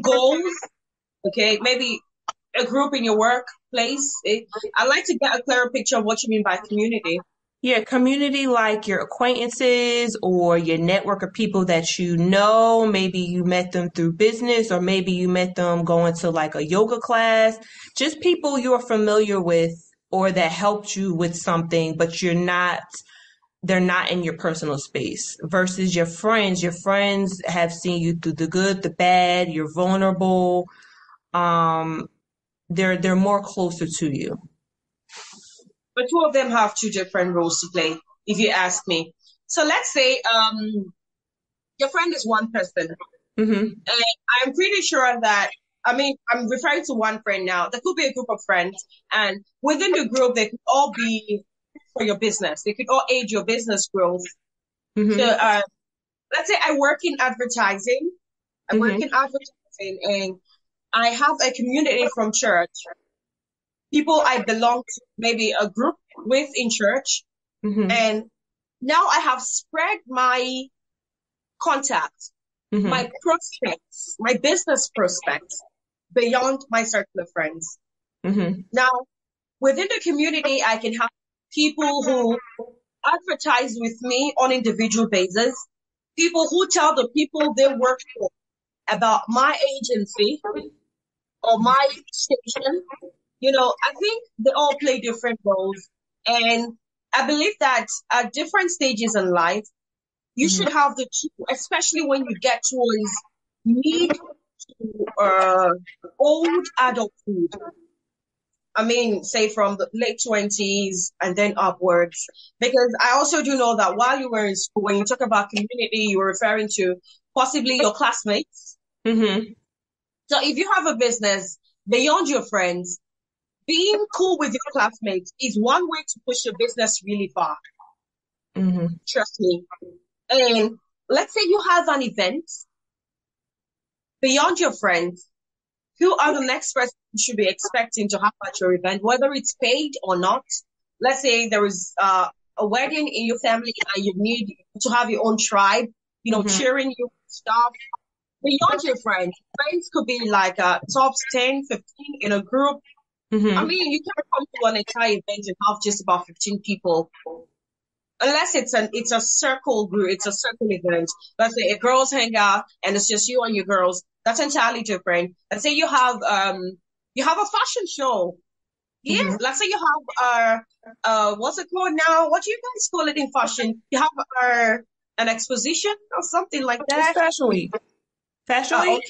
Speaker 2: goals. Okay, maybe a group in your workplace. I like to get a clearer picture of what you mean by community.
Speaker 1: Yeah, community like your acquaintances or your network of people that you know. Maybe you met them through business or maybe you met them going to like a yoga class. Just people you're familiar with or that helped you with something, but they're not in your personal space versus your friends. Your friends have seen you through the good, the bad, you're vulnerable. Um, they're more closer to you.
Speaker 2: But two of them have two different roles to play, if you ask me. So let's say your friend is one person,
Speaker 1: Hmm.
Speaker 2: and I'm pretty sure that I mean I'm referring to one friend now. There could be a group of friends, and within the group they could all be for your business. They could all aid your business growth. So
Speaker 1: Hmm.
Speaker 2: let's say I work in advertising. I work
Speaker 1: Hmm.
Speaker 2: in advertising, and I have a community from church. People I belong to, maybe a group with in church,
Speaker 1: Hmm.
Speaker 2: and now I have spread my contacts,
Speaker 1: Hmm.
Speaker 2: my prospects, my business prospects beyond my circle of friends.
Speaker 1: Hmm.
Speaker 2: Now, within the community, I can have people who advertise with me on individual basis, people who tell the people they work for about my agency or my station. I think they all play different roles. And I believe that at different stages in life, you
Speaker 1: Hmm.
Speaker 2: should have the two, especially when you get towards mid to old adulthood. I mean, say from the late 20s and then upwards. Because I also do know that while you were in school, when you talk about community, you were referring to possibly your classmates.
Speaker 1: Hmm.
Speaker 2: So if you have a business beyond your friends, being cool with your classmates is one way to push your business really far.
Speaker 1: Hmm.
Speaker 2: Trust me. And let's say you have an event beyond your friends. Who are the next person you should be expecting to have at your event, whether it's paid or not? Let's say there is a wedding in your family and you need to have your own tribe,
Speaker 1: Hmm.
Speaker 2: cheering you stuff beyond your friends. Friends could be like top 10, 15 in a group. I
Speaker 1: Hmm.
Speaker 2: mean, you can't come to an entire event and have just about 15 people unless it's a circle group, it's a circle event. Let's say a girls hang out and it's just you and your girls. That's entirely different. Let's say you have a fashion show.
Speaker 1: Hmm.
Speaker 2: Yes, let's say you have what's it called now? What do you guys call it in fashion? You have an exposition or something like
Speaker 1: It's
Speaker 2: that.
Speaker 1: Fashion Week. Fashion Week?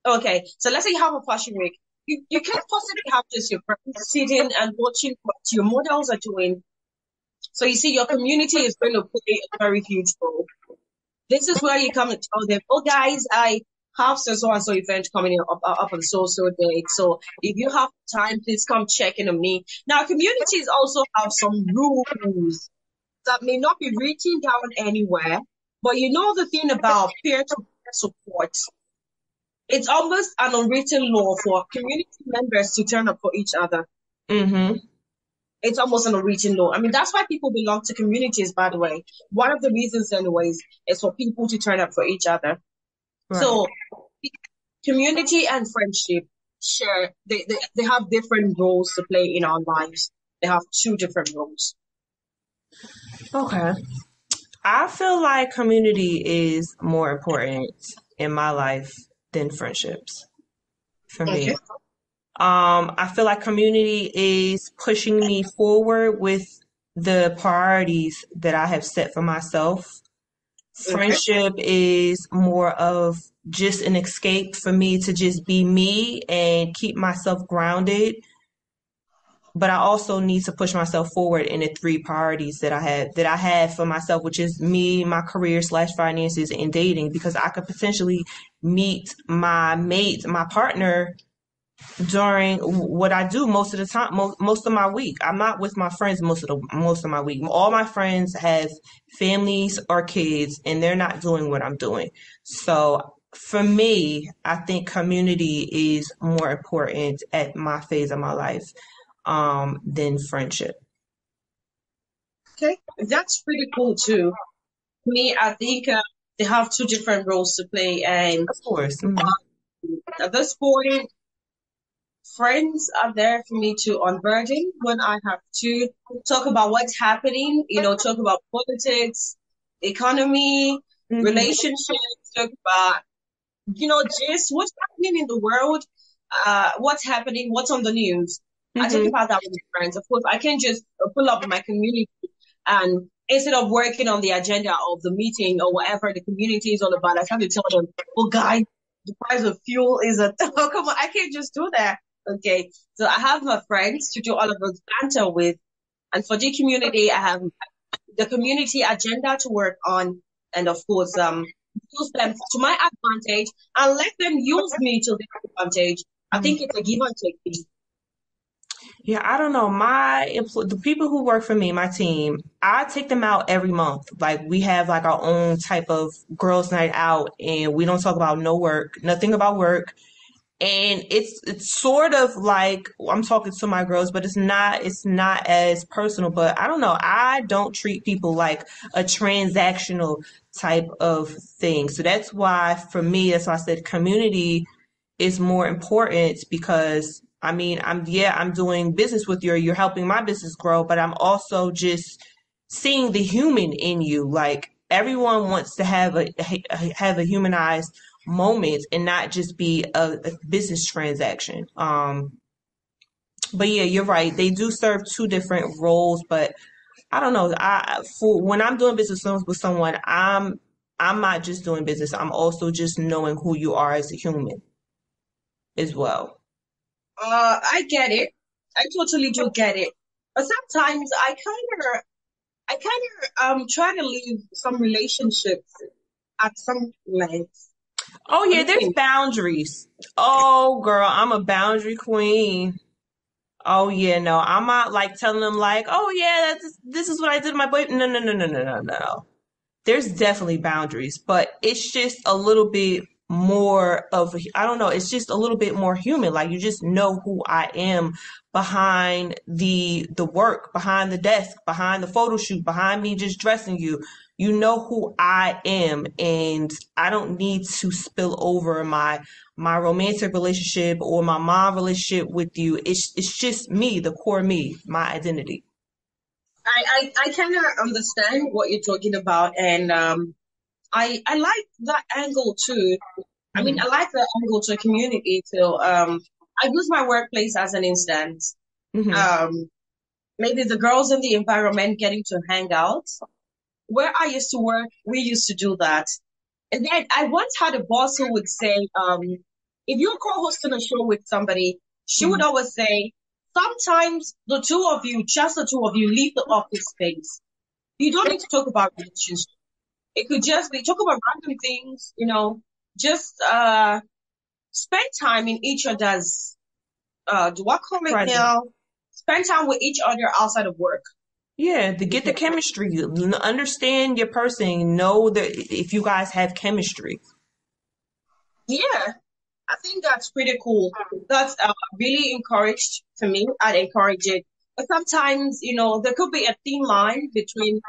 Speaker 2: Okay. Okay. So let's say you have a fashion week. You can't possibly have just your friends sitting and watching what your models are doing. So you see, your community is going to play a very huge role. This is where you come and tell them, oh guys, I have so and so event coming up on so date. So if you have time, please come check in on me. Now, communities also have some rules that may not be written down anywhere, but you know the thing about peer-to-peer support. It's almost an unwritten law for community members to turn up for each other.
Speaker 1: Hmm.
Speaker 2: It's almost an unwritten law. I mean, that's why people belong to communities, by the way. One of the reasons, anyways, is for people to turn up for each other.
Speaker 1: Right.
Speaker 2: So community and friendship they have different roles to play in our lives. They have two different roles.
Speaker 1: Okay. I feel like community is more important in my life than friendships for me.
Speaker 2: Okay.
Speaker 1: I feel like community is pushing me forward with the priorities that I have set for myself.
Speaker 2: Okay.
Speaker 1: Friendship is more of just an escape for me to just be me and keep myself grounded. But I also need to push myself forward in the three priorities that I have for myself, which is me, my career slash finances, and dating, because I could potentially meet my mate, my partner during what I do most of the time, most of my week. I'm not with my friends most of my week. All my friends have families or kids, and they're not doing what I'm doing. So for me, I think community is more important at my phase of my life than friendship.
Speaker 2: Okay. That's pretty cool too. Me, I think they have two different roles to play, and
Speaker 1: Of course. Mhm.
Speaker 2: at this point, friends are there for me to unburden when I have to talk about what's happening, talk about politics, economy,
Speaker 1: Mhm.
Speaker 2: relationships, talk about, just what's happening in the world, what's happening, what's on the news. I talk
Speaker 1: Mhm.
Speaker 2: about that with friends. Of course, I can just pull up in my community and instead of working on the agenda of the meeting or whatever the community is all about, I try to tell them, well, guys, the price of fuel is a, oh, come on, I can't just do that. Okay. So I have my friends to do all of those banter with. And for the community, I have the community agenda to work on. And of course, use them to my advantage and let them use me to their advantage. I think it's a give and take thing.
Speaker 1: Yeah, I don't know. The people who work for me, my team, I take them out every month. Like we have like our own type of girls' night out, and we don't talk about no work, nothing about work. And it's sort of like I'm talking to my girls, but it's not as personal. But I don't know. I don't treat people like a transactional type of thing. So that's why for me, that's why I said community is more important because I mean, I'm doing business with you, or you're helping my business grow, but I'm also just seeing the human in you. Like everyone wants to have a humanized moment and not just be a business transaction. But yeah, you're right. They do serve two different roles, but I don't know. For when I'm doing business with someone, I'm not just doing business. I'm also just knowing who you are as a human as well.
Speaker 2: I get it. I totally do get it. But sometimes I kind of try to leave some relationships at some length.
Speaker 1: Oh
Speaker 2: I
Speaker 1: yeah, there's
Speaker 2: mean,
Speaker 1: boundaries. Oh girl, I'm a boundary queen. Oh yeah, no, I'm not like telling them like, oh yeah, this is what I did to my boy. No, no, no, no, no, no, no. There's definitely boundaries, but it's just a little bit more of, I don't know, it's just a little bit more human. Like you just know who I am behind the work, behind the desk, behind the photo shoot, behind me just dressing you. You know who I am, and I don't need to spill over my romantic relationship or my mom relationship with you. It's just me, the core me, my identity.
Speaker 2: I kind of understand what you're talking about, and I like that angle too. I mean,
Speaker 1: Hmm.
Speaker 2: I like that angle to community too. I use my workplace as an instance.
Speaker 1: Hmm.
Speaker 2: Um, Maybe the girls in the environment getting to hang out. Where I used to work, we used to do that. And then I once had a boss who would say, if you're co-hosting a show with somebody, she would
Speaker 1: Hmm.
Speaker 2: always say, sometimes the two of you, just the two of you, leave the office space. You don't need to talk about relationships. It could just be talk about random things, just spend time in each other's do I call it
Speaker 1: Present.
Speaker 2: now? Spend time with each other outside of work.
Speaker 1: Yeah, to get the chemistry, understand your person, know that if you guys have chemistry.
Speaker 2: Yeah, I think that's pretty cool. That's really encouraged to me. I'd encourage it. But sometimes, there could be a thin line between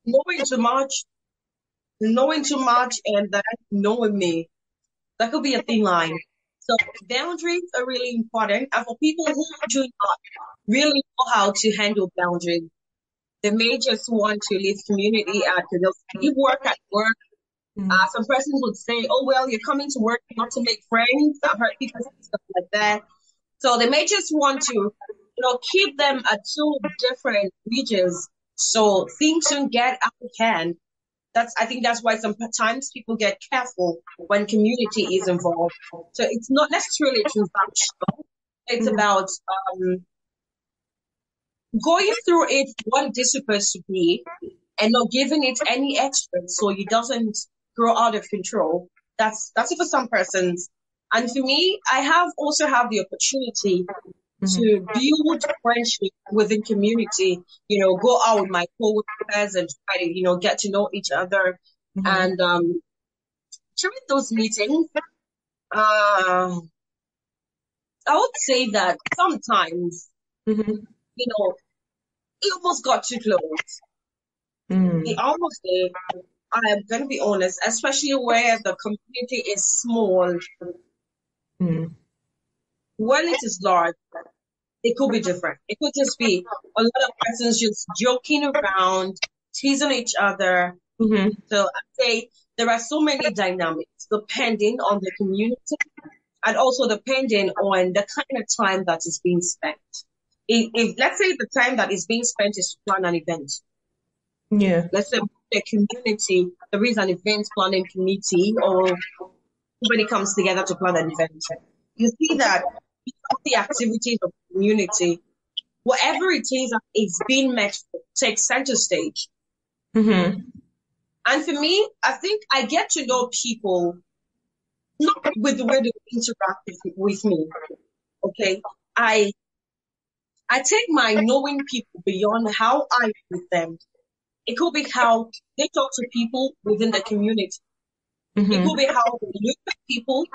Speaker 2: knowing too much, and that knowing me. That could be a thin line. So boundaries are really important. And for people who do not really know how to handle boundaries, They may just want to leave community at, they'll leave work at work.
Speaker 1: Mm-hmm.
Speaker 2: Some persons would say, oh, well, you're coming to work not to make friends. I've heard people say stuff like that. So they may just want to, keep them at two different regions so things don't get out of hand. I think that's why sometimes people get careful when community is involved. So it's not necessarily transactional. It's about going through it what it is supposed to be and not giving it any extra so it doesn't grow out of control. That's it for some persons. And for me, I have also have the opportunity
Speaker 1: Mm-hmm.
Speaker 2: to build friendship within community, go out with my coworkers and try to, get to know each other.
Speaker 1: Mm-hmm.
Speaker 2: And during those meetings, uh, I would say that sometimes,
Speaker 1: Mm-hmm.
Speaker 2: it almost got too close. It
Speaker 1: Mm-hmm.
Speaker 2: almost did. I am going to be honest, especially where the community is small.
Speaker 1: Mm-hmm.
Speaker 2: When it is large, it could be different. It could just be a lot of persons just joking around, teasing each other.
Speaker 1: Mm-hmm.
Speaker 2: So I'd say there are so many dynamics depending on the community and also depending on the kind of time that is being spent. If let's say the time that is being spent is to plan an event,
Speaker 1: Yeah.
Speaker 2: let's say the community, there is an event planning committee or everybody comes together to plan an event. You see that because the activities of the community, whatever it is that is being met for, takes center stage.
Speaker 1: Mm-hmm.
Speaker 2: And for me, I think I get to know people not with the way they interact with me. Okay. I take my knowing people beyond how I with them. It could be how they talk to people within the community. It
Speaker 1: Mm-hmm.
Speaker 2: could be how they look at people.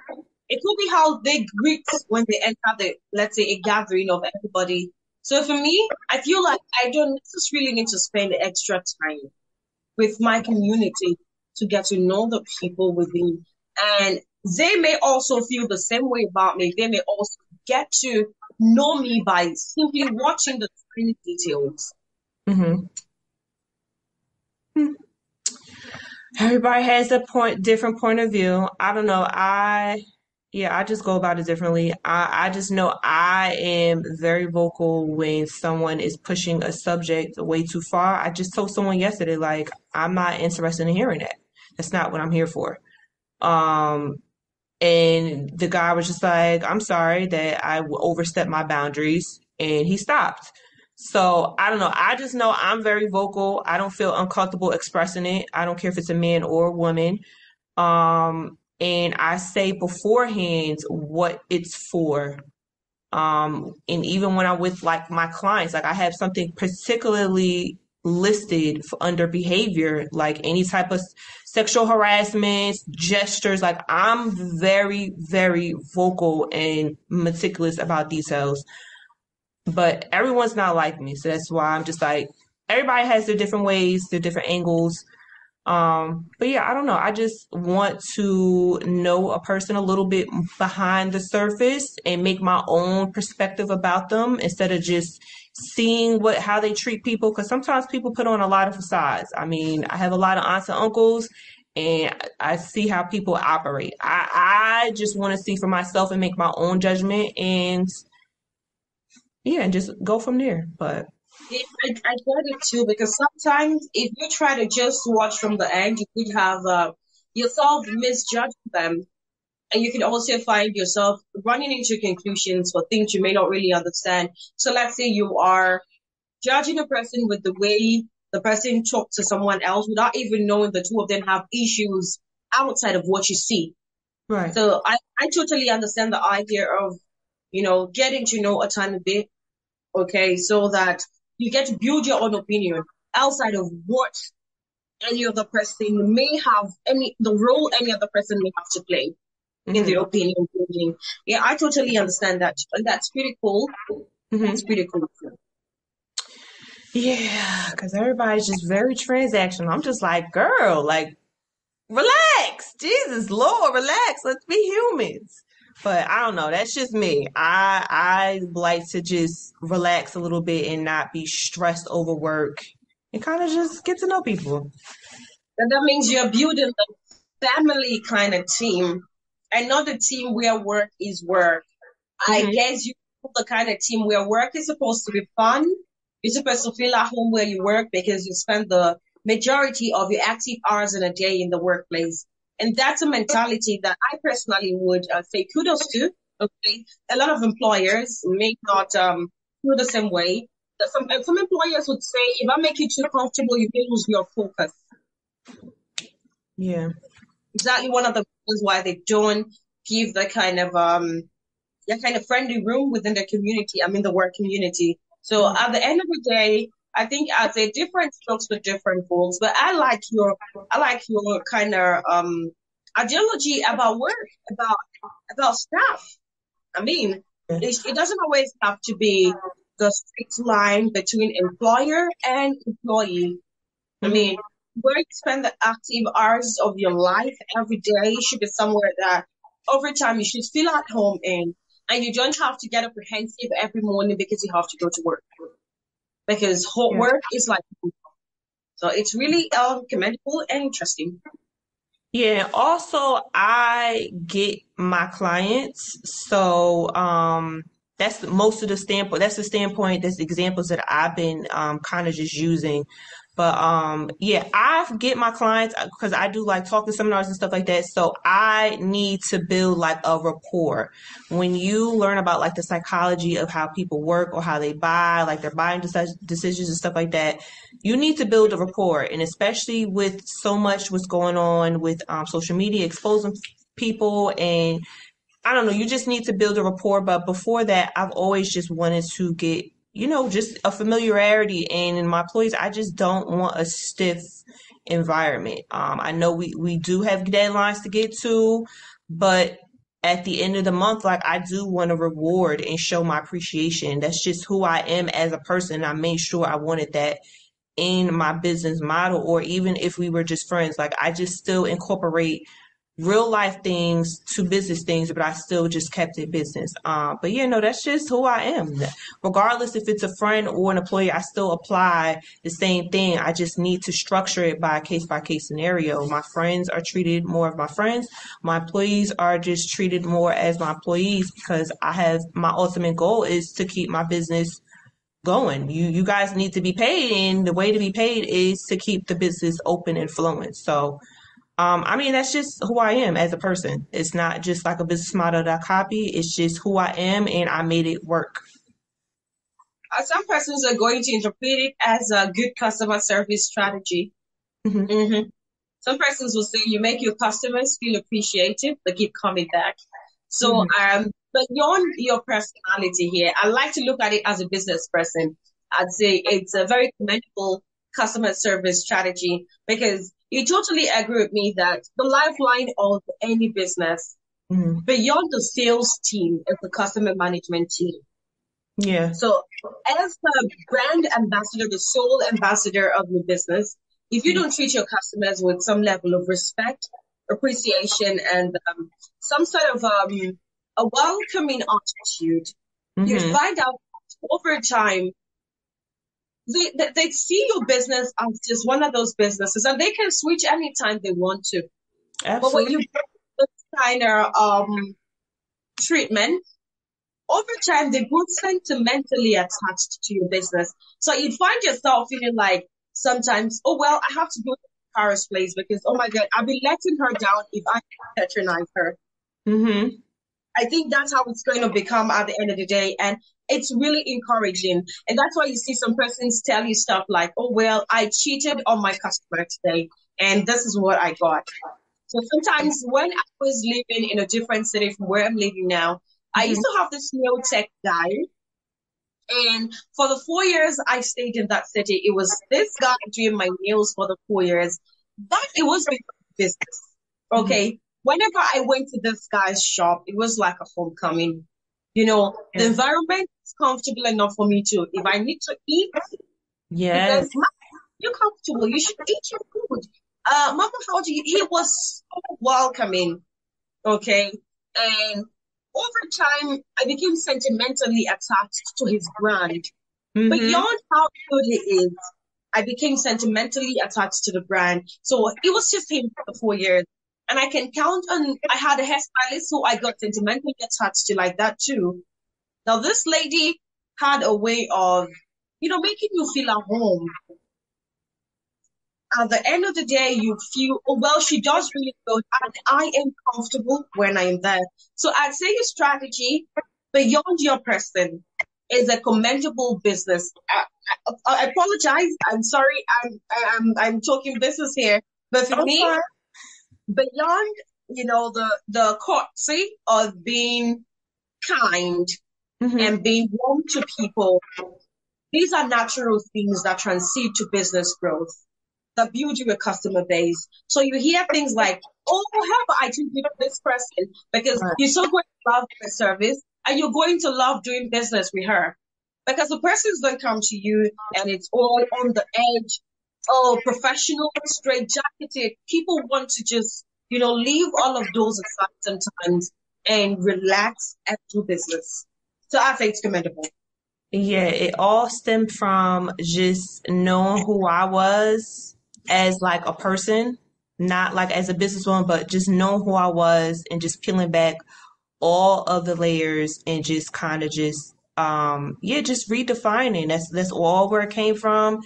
Speaker 2: It could be how they greet when they enter let's say, a gathering of everybody. So for me, I feel like I don't necessarily need to spend extra time with my community to get to know the people within. And they may also feel the same way about me. They may also get to know me by simply watching the tiny details.
Speaker 1: Mm-hmm. Everybody has a different point of view. I don't know. Yeah, I just go about it differently. I just know I am very vocal when someone is pushing a subject way too far. I just told someone yesterday, like, I'm not interested in hearing that. That's not what I'm here for. Um, and the guy was just like, I'm sorry that I overstepped my boundaries, and he stopped. So I don't know. I just know I'm very vocal. I don't feel uncomfortable expressing it. I don't care if it's a man or a woman. And I say beforehand what it's for. And even when I'm with like my clients, like I have something particularly listed for under behavior, like any type of sexual harassment, gestures. Like I'm very, very vocal and meticulous about details. But everyone's not like me, so that's why I'm just like everybody has their different ways, their different angles. But yeah, I don't know. I just want to know a person a little bit behind the surface and make my own perspective about them instead of just seeing how they treat people. Because sometimes people put on a lot of facades. I mean, I have a lot of aunts and uncles, and I see how people operate. I just want to see for myself and make my own judgment, and yeah, and just go from there. But
Speaker 2: Yeah, I get it too because sometimes if you try to just watch from the end, you could have yourself misjudge them, and you can also find yourself running into conclusions for things you may not really understand. So let's say you are judging a person with the way the person talked to someone else without even knowing the two of them have issues outside of what you see.
Speaker 1: right.
Speaker 2: So I totally understand the idea of, getting to know a tiny bit, okay, so that you get to build your own opinion outside of what any other person may have, the role any other person may have to play in the
Speaker 1: Hmm.
Speaker 2: opinion building. Yeah, I totally understand that. And that's pretty cool. That's
Speaker 1: Hmm.
Speaker 2: pretty cool.
Speaker 1: Yeah, because everybody's just very transactional. I'm just like, girl, like, relax. Jesus, Lord, relax. Let's be humans. But I don't know. That's just me. I like to just relax a little bit and not be stressed over work. and kind of just get to know people.
Speaker 2: And that means you're building a family kind of team and not a team where work is work. I
Speaker 1: Hmm.
Speaker 2: guess you the kind of team where work is supposed to be fun. You're supposed to feel at home where you work because you spend the majority of your active hours in a day in the workplace. And that's a mentality that I personally would say kudos to. Okay. A lot of employers may not feel the same way. Some employers would say, if I make you too comfortable, you may lose your focus.
Speaker 1: Yeah.
Speaker 2: Exactly one of the reasons why they don't give the kind of friendly room within the community. I mean, the work community. So
Speaker 1: Mm.
Speaker 2: at the end of the day, I think I'd say different strokes for different folks. But I like your kind of ideology about work, about staff. I mean,
Speaker 1: Yeah.
Speaker 2: it doesn't always have to be the straight line between employer and employee. I
Speaker 1: Hmm.
Speaker 2: mean, where you spend the active hours of your life every day should be somewhere that over time you should feel at home in. And you don't have to get apprehensive every morning because you have to go to work. Because
Speaker 1: Yeah.
Speaker 2: work is like, so it's really commendable and interesting.
Speaker 1: Yeah, also I get my clients. So that's most of the standpoint that's the standpoint, that's examples that I've been kind of just using. But yeah, I get my clients because I do like talking seminars and stuff like that. So I need to build like a rapport. When you learn about like the psychology of how people work or how they buy, like their buying decisions and stuff like that, you need to build a rapport. And especially with so much what's going on with social media exposing people, and I don't know, you just need to build a rapport. But before that, I've always just wanted to get, just a familiarity. And in my employees, I just don't want a stiff environment. I know we do have deadlines to get to, but at the end of the month, like I do want to reward and show my appreciation. That's just who I am as a person. I made sure I wanted that in my business model, or even if we were just friends, like I just still incorporate real life things to business things, but I still just kept it business. But yeah, no, that's just who I am. Regardless if it's a friend or an employee, I still apply the same thing. I just need to structure it by case scenario. My friends are treated more of my friends. My employees are just treated more as my employees, because I have my ultimate goal is to keep my business going. You guys need to be paid, and the way to be paid is to keep the business open and flowing. So I mean, that's just who I am as a person. It's not just like a business model that I copy. It's just who I am, and I made it work.
Speaker 2: Some persons are going to interpret it as a good customer service strategy.
Speaker 1: Hmm.
Speaker 2: Hmm. Some persons will say you make your customers feel appreciated, they keep coming back. So,
Speaker 1: Hmm.
Speaker 2: beyond your personality here, I like to look at it as a business person. I'd say it's a very commendable customer service strategy because you totally agree with me that the lifeline of any business
Speaker 1: Hmm.
Speaker 2: beyond the sales team is the customer management team.
Speaker 1: Yeah.
Speaker 2: So, as the brand ambassador, the sole ambassador of your business, if you don't treat your customers with some level of respect, appreciation, and some sort of a welcoming attitude, you'd
Speaker 1: Hmm.
Speaker 2: find out over time they see your business as just one of those businesses, and they can switch anytime they want to. But when you
Speaker 1: Absolutely.
Speaker 2: get this kind of treatment, over time they grow sentimentally attached to your business. So you find yourself feeling like sometimes, oh well, I have to go to Paris place because oh my god, I'll be letting her down if I patronize her.
Speaker 1: Hmm.
Speaker 2: I think that's how it's going to become at the end of the day. And it's really encouraging. And that's why you see some persons tell you stuff like, oh well, I cheated on my customer today and this is what I got. So sometimes when I was living in a different city from where I'm living now, I used
Speaker 1: Hmm.
Speaker 2: to have this nail tech guy. And for the 4 years I stayed in that city, it was this guy doing my nails for the 4 years. But it was because of business.
Speaker 1: Hmm.
Speaker 2: Okay. Whenever I went to this guy's shop, it was like a homecoming. You know, the
Speaker 1: Yeah.
Speaker 2: environment is comfortable enough for me to, if I need to eat,
Speaker 1: Yes.
Speaker 2: because you're comfortable, you should eat your food. Mama, how do you? He was so welcoming. Okay. And over time, I became sentimentally attached to his brand
Speaker 1: Hmm.
Speaker 2: beyond how good he is. I became sentimentally attached to the brand. So it was just him for 4 years. And I can count on, I had a hairstylist who I got sentimentally attached to like that too. Now, this lady had a way of, making you feel at home. At the end of the day, you feel, oh, well, she does really good, and I am comfortable when I'm there. So I'd say your strategy beyond your person is a commendable business. I apologize. I'm sorry. I'm talking business here, but for
Speaker 1: Oh,
Speaker 2: me,
Speaker 1: fine.
Speaker 2: beyond the courtesy of being kind
Speaker 1: Mm-hmm.
Speaker 2: and being warm to people, these are natural things that transit to business growth that build you a customer base. So you hear things like, oh, how about I treat this person because
Speaker 1: Right.
Speaker 2: you're so going to love the service and you're going to love doing business with her. Because the person's going to come to you and it's all on the edge. Oh, professional, straight jacketed. People want to just, leave all of those aside sometimes and relax and do business. So I think it's commendable.
Speaker 1: Yeah, it all stemmed from just knowing who I was as like a person, not like as a businesswoman, but just knowing who I was and just peeling back all of the layers and just kind of just yeah, just redefining. That's all where it came from.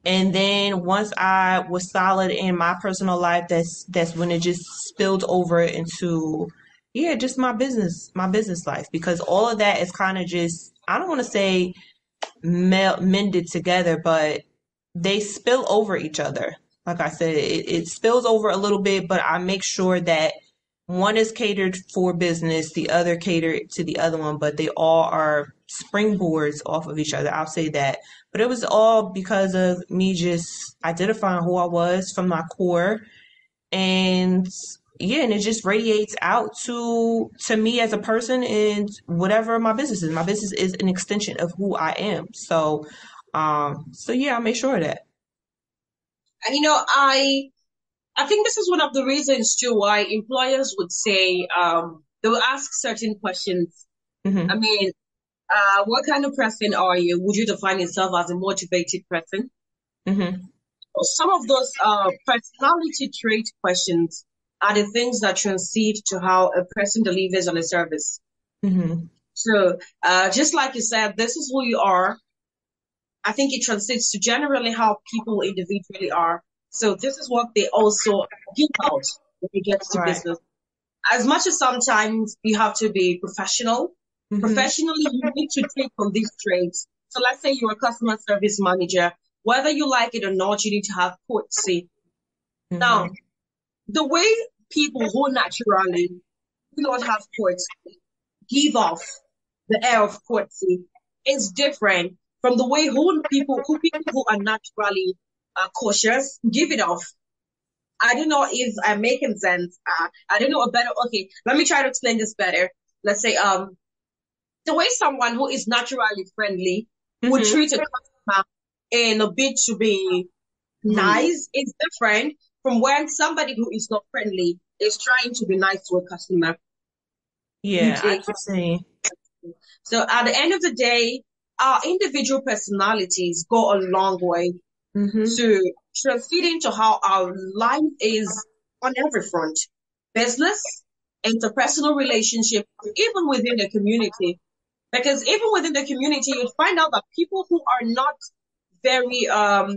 Speaker 1: And then once I was solid in my personal life, that's when it just spilled over into yeah, just my business life because all of that is kind of just I don't want to say mended together, but they spill over each other. Like I said, it spills over a little bit, but I make sure that one is catered for business, the other catered to the other one, but they all are springboards off of each other. I'll say that. But it was all because of me just identifying who I was from my core and yeah, and it just radiates out to me as a person and whatever my business is. My business is an extension of who I am. So yeah, I make sure of that.
Speaker 2: And I think this is one of the reasons too why employers would say they will ask certain questions. I
Speaker 1: Hmm.
Speaker 2: mean, what kind of person are you? Would you define yourself as a motivated person?
Speaker 1: Hmm.
Speaker 2: Some of those personality trait questions are the things that translate to how a person delivers on a service.
Speaker 1: Hmm.
Speaker 2: So, just like you said, this is who you are. I think it translates to generally how people individually are. So, this is what they also give out when it gets to
Speaker 1: Right.
Speaker 2: business. As much as sometimes you have to be professional,
Speaker 1: Hmm.
Speaker 2: professionally, you need to take on these traits. So let's say you're a customer service manager. Whether you like it or not, you need to have courtesy. Now,
Speaker 1: Hmm.
Speaker 2: the way people who naturally do not have courtesy give off the air of courtesy is different from the way who people who are naturally cautious give it off. I don't know if I'm making sense. I don't know a better. Okay, let me try to explain this better. Let's say, the way someone who is naturally friendly would
Speaker 1: Hmm.
Speaker 2: treat a customer in a bit to be
Speaker 1: Rude.
Speaker 2: nice is different from when somebody who is not friendly is trying to be nice to a customer. You
Speaker 1: Yeah, I
Speaker 2: take
Speaker 1: can see.
Speaker 2: so at the end of the day, our individual personalities go a long way
Speaker 1: Hmm.
Speaker 2: to translate into how our life is on every front. Business, interpersonal relationship, even within the community. Because even within the community, you'd find out that people who are not very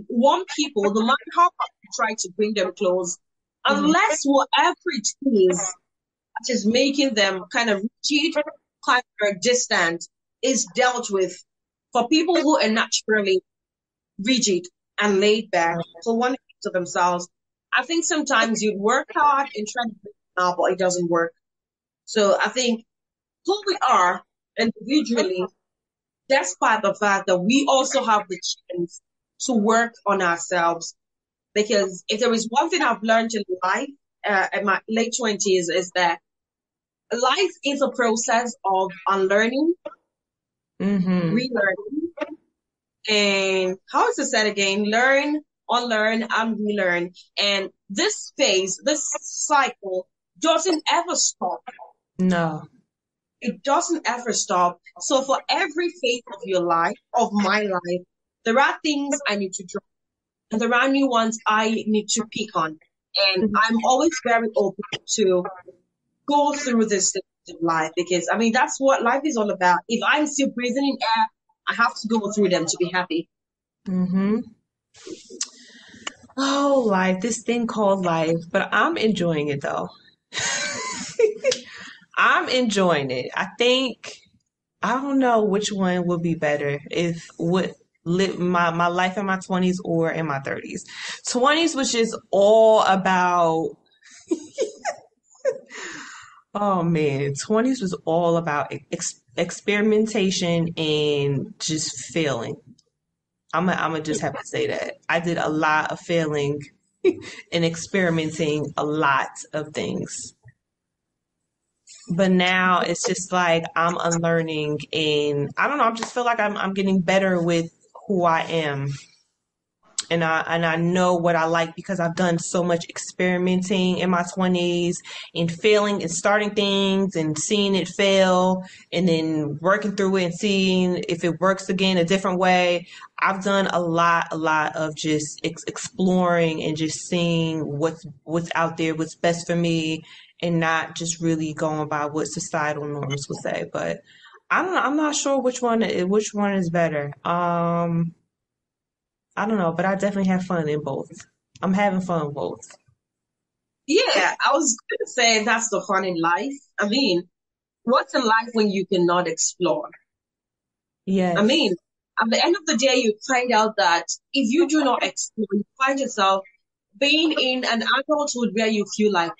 Speaker 2: warm people, no matter how much you try to bring them close,
Speaker 1: Hmm.
Speaker 2: unless whatever it is that is making them kind of rigid, kind of distant, is dealt with. For people who are naturally rigid and laid back, for one to themselves, I think sometimes you work hard and try to bring it out, but it doesn't work. So I think who we are individually, despite the fact that we also have the chance to work on ourselves. Because if there is one thing I've learned in life, in my late 20s, is that life is a process of unlearning,
Speaker 1: Hmm.
Speaker 2: relearning, and how is it said again? Learn, unlearn, and relearn. And this phase, this cycle doesn't ever stop.
Speaker 1: No.
Speaker 2: It doesn't ever stop. So for every phase of your life, of my life, there are things I need to drop. and there are new ones I need to pick on. And I'm always very open to go through this stage of life because I mean that's what life is all about. If I'm still breathing in air, I have to go through them to be happy.
Speaker 1: Mm-hmm. Oh, life, this thing called life, but I'm enjoying it though. I'm enjoying it. I think I don't know which one would be better if what live my life in my 20s or in my 30s. 20s was just all about oh man, 20s was all about experimentation and just failing. I'm gonna just have to say that. I did a lot of failing and experimenting a lot of things. But now it's just like I'm unlearning and I don't know, I just feel like I'm getting better with who I am. And I know what I like because I've done so much experimenting in my 20s and failing and starting things and seeing it fail and then working through it and seeing if it works again a different way. I've done a lot of just exploring and just seeing what's out there, what's best for me, and not just really going by what societal norms would say. But I don't know. I'm not sure which one is better. I don't know, but I definitely have fun in both. I'm having fun with both.
Speaker 2: Yeah, I was gonna say that's the fun in life. I mean, what's in life when you cannot explore? I
Speaker 1: Yes.
Speaker 2: mean, at the end of the day, you find out that if you do not explore, you find yourself being in an adulthood where you feel like,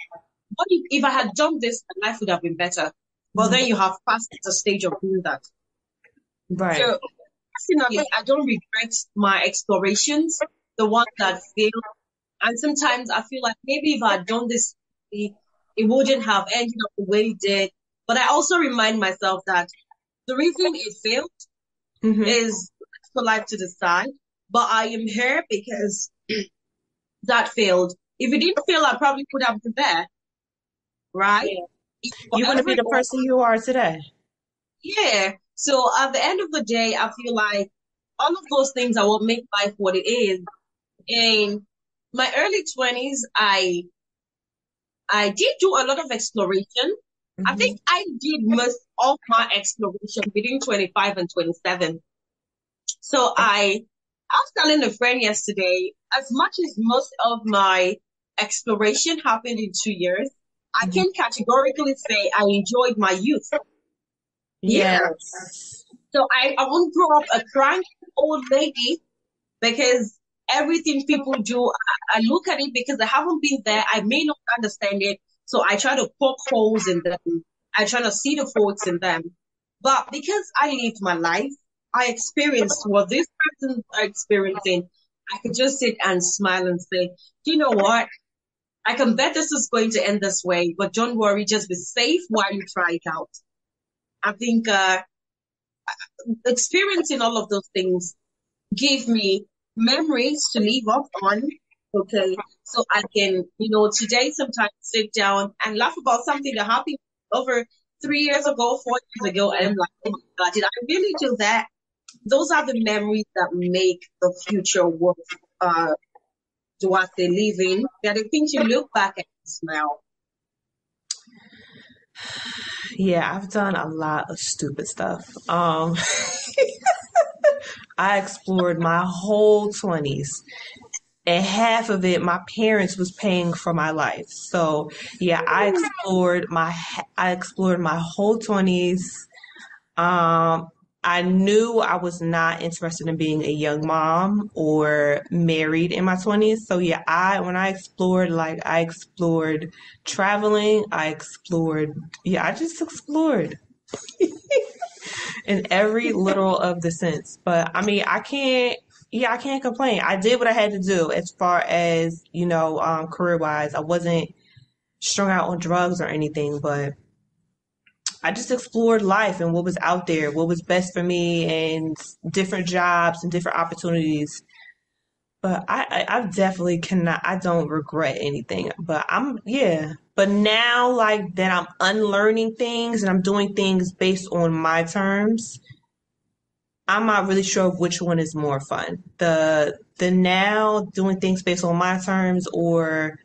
Speaker 2: what if I had done this, my life would have been better. But then you have passed the stage of doing that.
Speaker 1: Right.
Speaker 2: So personally, I don't regret my explorations, the ones that failed. And sometimes I feel like maybe if I had done this, it wouldn't have ended up the way it did. But I also remind myself that the reason it failed
Speaker 1: Hmm.
Speaker 2: is for life to decide. But I am here because that failed. If it didn't fail, I probably would have been there, right?
Speaker 1: Yeah.
Speaker 2: If
Speaker 1: You
Speaker 2: for
Speaker 1: wouldn't be
Speaker 2: every
Speaker 1: the person you are today.
Speaker 2: yeah. So at the end of the day, I feel like all of those things are what make life what it is. In my early 20s, I did do a lot of exploration. I
Speaker 1: Hmm.
Speaker 2: think I did most of my exploration between 25 and 27. So I was telling a friend yesterday, as much as most of my exploration happened in 2 years, I
Speaker 1: Hmm.
Speaker 2: can categorically say I enjoyed my youth. Yeah.
Speaker 1: Yes.
Speaker 2: So I won't grow up a cranky old lady because everything people do, I look at it because I haven't been there. I may not understand it. So I try to poke holes in them. I try to see the faults in them. But because I lived my life, I experienced what these persons are experiencing. I could just sit and smile and say, you know what? I can bet this is going to end this way, but don't worry, just be safe while you try it out. I think experiencing all of those things give me memories to live up on. Okay. So I can, today sometimes sit down and laugh about something that happened over 3 years ago, 4 years ago. And I'm like, oh my God, did I really do that? Those are the memories that make the future worth, uh, do I say living? They're the things you look back and smile.
Speaker 1: Yeah, I've done a lot of stupid stuff. I explored my whole 20s. And half of it my parents was paying for my life. So yeah, I explored my whole 20s. Um, I knew I was not interested in being a young mom or married in my 20s. So yeah, when I explored, like I explored traveling, I just explored in every little of the sense. But I mean, I can't complain. I did what I had to do as far as, career wise. I wasn't strung out on drugs or anything, but I just explored life and what was out there, what was best for me, and different jobs and different opportunities. But I definitely cannot, I don't regret anything. Yeah. But now, like that, I'm unlearning things and I'm doing things based on my terms. I'm not really sure which one is more fun. The now doing things based on my terms or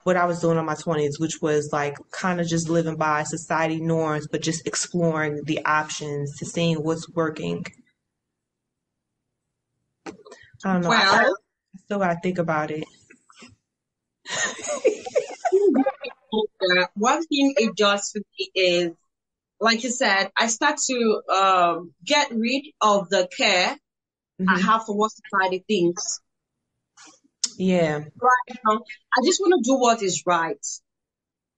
Speaker 1: what I was doing in my 20s, which was like kind of just living by society norms, but just exploring the options to seeing what's working. I don't know.
Speaker 2: Well,
Speaker 1: I still gotta think about it.
Speaker 2: one thing it does for me is, like you said, I start to get rid of the care I
Speaker 1: Hmm.
Speaker 2: have for what society thinks.
Speaker 1: Yeah.
Speaker 2: Right now, I just want to do what is right,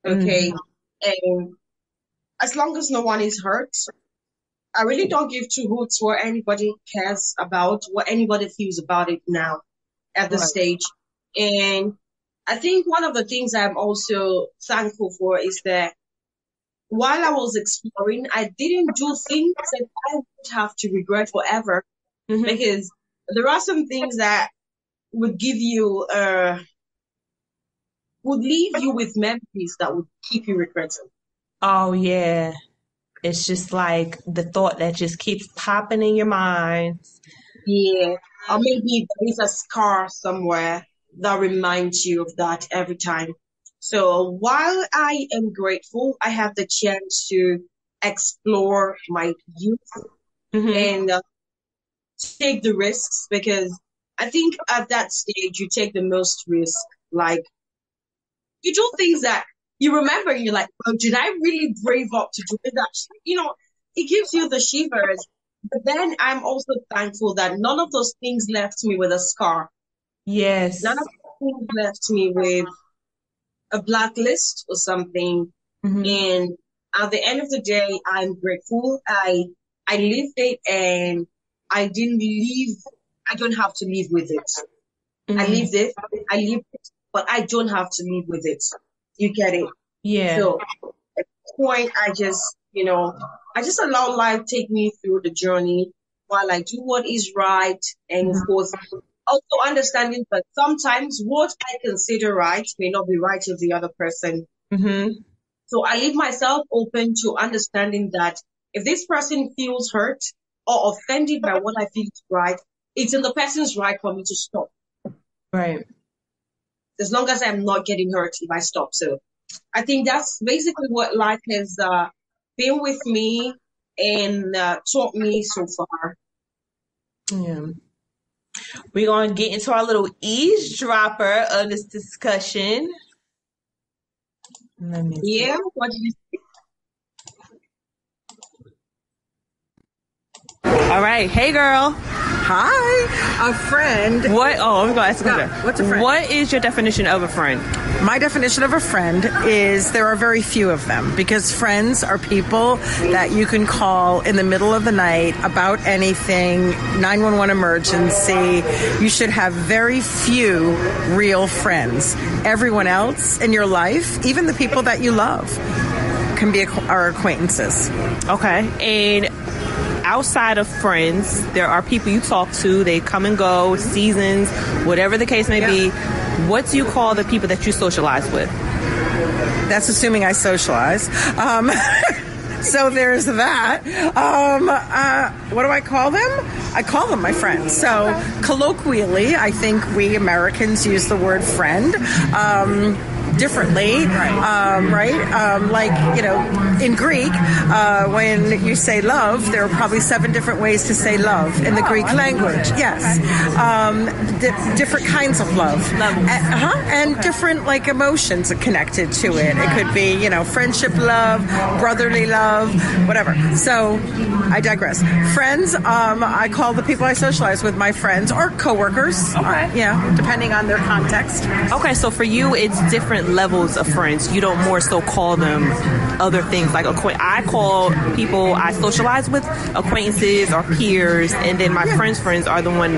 Speaker 2: okay?
Speaker 1: Hmm.
Speaker 2: And as long as no one is hurt, I really don't give two hoots what anybody cares about, what anybody feels about it now at this
Speaker 1: Right.
Speaker 2: stage. And I think one of the things I'm also thankful for is that while I was exploring, I didn't do things that I would have to regret forever
Speaker 1: Hmm.
Speaker 2: because there are some things that would give you, would leave you with memories that would keep you regretting.
Speaker 1: Oh yeah. It's just like the thought that just keeps popping in your mind.
Speaker 2: Yeah. Or maybe there is a scar somewhere that reminds you of that every time. So while I am grateful, I have the chance to explore my youth
Speaker 1: Hmm.
Speaker 2: and take the risks because I think at that stage you take the most risk. Like you do things that you remember and you're like, well, did I really brave up to do that? It gives you the shivers. But then I'm also thankful that none of those things left me with a scar. None
Speaker 1: Yes.
Speaker 2: of those things left me with a blacklist or something.
Speaker 1: Hmm.
Speaker 2: And at the end of the day, I'm grateful. I lived it and I didn't leave. I don't have to live with it. I
Speaker 1: Hmm.
Speaker 2: lived it. I lived it, but I don't have to live with it. You get it?
Speaker 1: Yeah.
Speaker 2: So at this point, I just allow life take me through the journey while I do what is right. And of
Speaker 1: Hmm.
Speaker 2: course, also understanding that sometimes what I consider right may not be right to the other person.
Speaker 1: Hmm.
Speaker 2: So I leave myself open to understanding that if this person feels hurt or offended by what I feel is right, it's in the person's right for me to stop.
Speaker 1: Right.
Speaker 2: As long as I'm not getting hurt if I stop. So I think that's basically what life has been with me and taught me so far.
Speaker 1: Yeah. We're going to get into our little eavesdropper of this discussion. Let me see.
Speaker 2: Yeah, what did you
Speaker 1: All right. Hey, girl.
Speaker 3: Hi, a friend.
Speaker 1: What? Oh, I'm going to ask you a
Speaker 3: Yeah,
Speaker 1: question.
Speaker 3: what's a friend?
Speaker 1: What is your definition of a friend?
Speaker 3: My definition of a friend is there are very few of them because friends are people that you can call in the middle of the night about anything, 911 emergency. You should have very few real friends. Everyone else in your life, even the people that you love, can be our acquaintances.
Speaker 1: Okay. And outside of friends, there are people you talk to. They come and go, seasons, whatever the case may be. What do you call the people that you socialize with?
Speaker 3: That's assuming I socialize. So there's that. What do I call them? I call them my friends. So colloquially, I think we Americans use the word friend differently, right? In Greek, when you say love, there are probably 7 different ways to say love in the Greek language. Yes, different kinds of love, and different emotions connected to it. It could be friendship love, brotherly love, whatever. So I digress. Friends, I call the people I socialize with my friends or coworkers.
Speaker 1: Okay.
Speaker 3: Depending on their context.
Speaker 1: Okay, so for you, it's different levels of friends. You don't more so call them other things. Like I call people I socialize with acquaintances or peers, and then my friends' friends are the one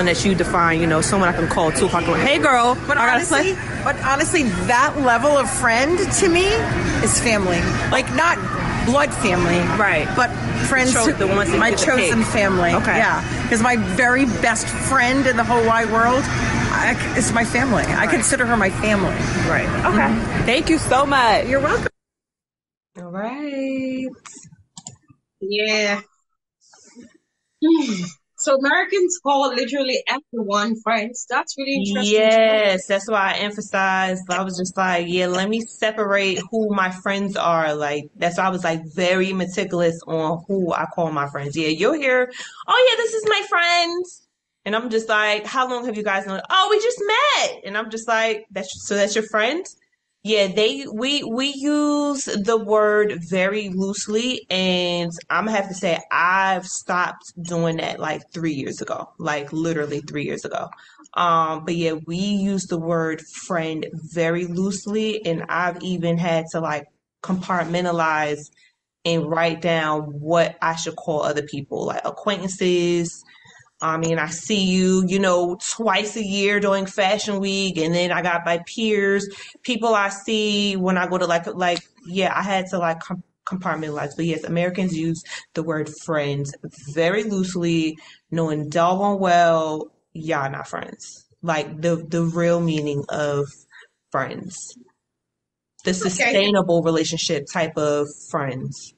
Speaker 1: that you define. Someone I can call 2 o'clock. Hey, girl,
Speaker 3: But
Speaker 1: I gotta
Speaker 3: honestly,
Speaker 1: play.
Speaker 3: that level of friend to me is family. Like not blood family,
Speaker 1: Right.
Speaker 3: But friends,
Speaker 1: The ones that
Speaker 3: my
Speaker 1: you get to
Speaker 3: chosen
Speaker 1: pick.
Speaker 3: family.
Speaker 1: Okay.
Speaker 3: Yeah, because my very best friend in the whole wide world is my family. I consider her my family.
Speaker 1: Right. Okay. Thank you so much.
Speaker 3: You're welcome.
Speaker 1: All right.
Speaker 2: Yeah. So Americans call literally everyone friends. That's really interesting to know.
Speaker 1: Yes, that's why I emphasized. I was just like, yeah, let me separate who my friends are. Like, that's why I was like very meticulous on who I call my friends. Yeah, you'll hear, oh yeah, this is my friend. And I'm just like, how long have you guys known? Oh, we just met. And I'm just like, that's your friend? Yeah, we use the word very loosely, and I'm gonna have to say I've stopped doing that like 3 years ago, like literally 3 years ago. But yeah, we use the word friend very loosely, and I've even had to like compartmentalize and write down what I should call other people, like acquaintances. I mean, I see you, twice a year during Fashion Week, and then I got my peers, people I see when I go to yeah, I had to like compartmentalize. But yes, Americans use the word friends very loosely, knowing doggone well y'all not friends. Like the real meaning of friends, the
Speaker 2: Okay.
Speaker 1: sustainable relationship type of friends.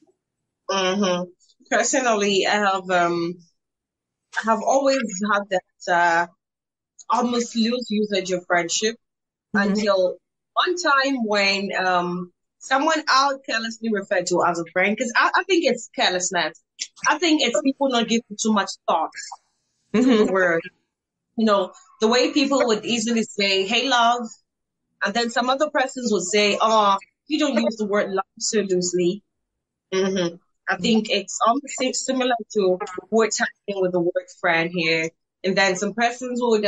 Speaker 2: Mm-hmm. Personally, I have always had that almost loose usage of friendship
Speaker 1: Hmm.
Speaker 2: until one time when someone I'll carelessly refer to as a friend, because I think it's carelessness. I think it's people not giving too much thought to the
Speaker 1: Hmm.
Speaker 2: word. The way people would easily say, "Hey, love," and then some other persons would say, "Oh, you don't use the word love so loosely." I think it's almost similar to what's happening with the word friend here. And then some persons would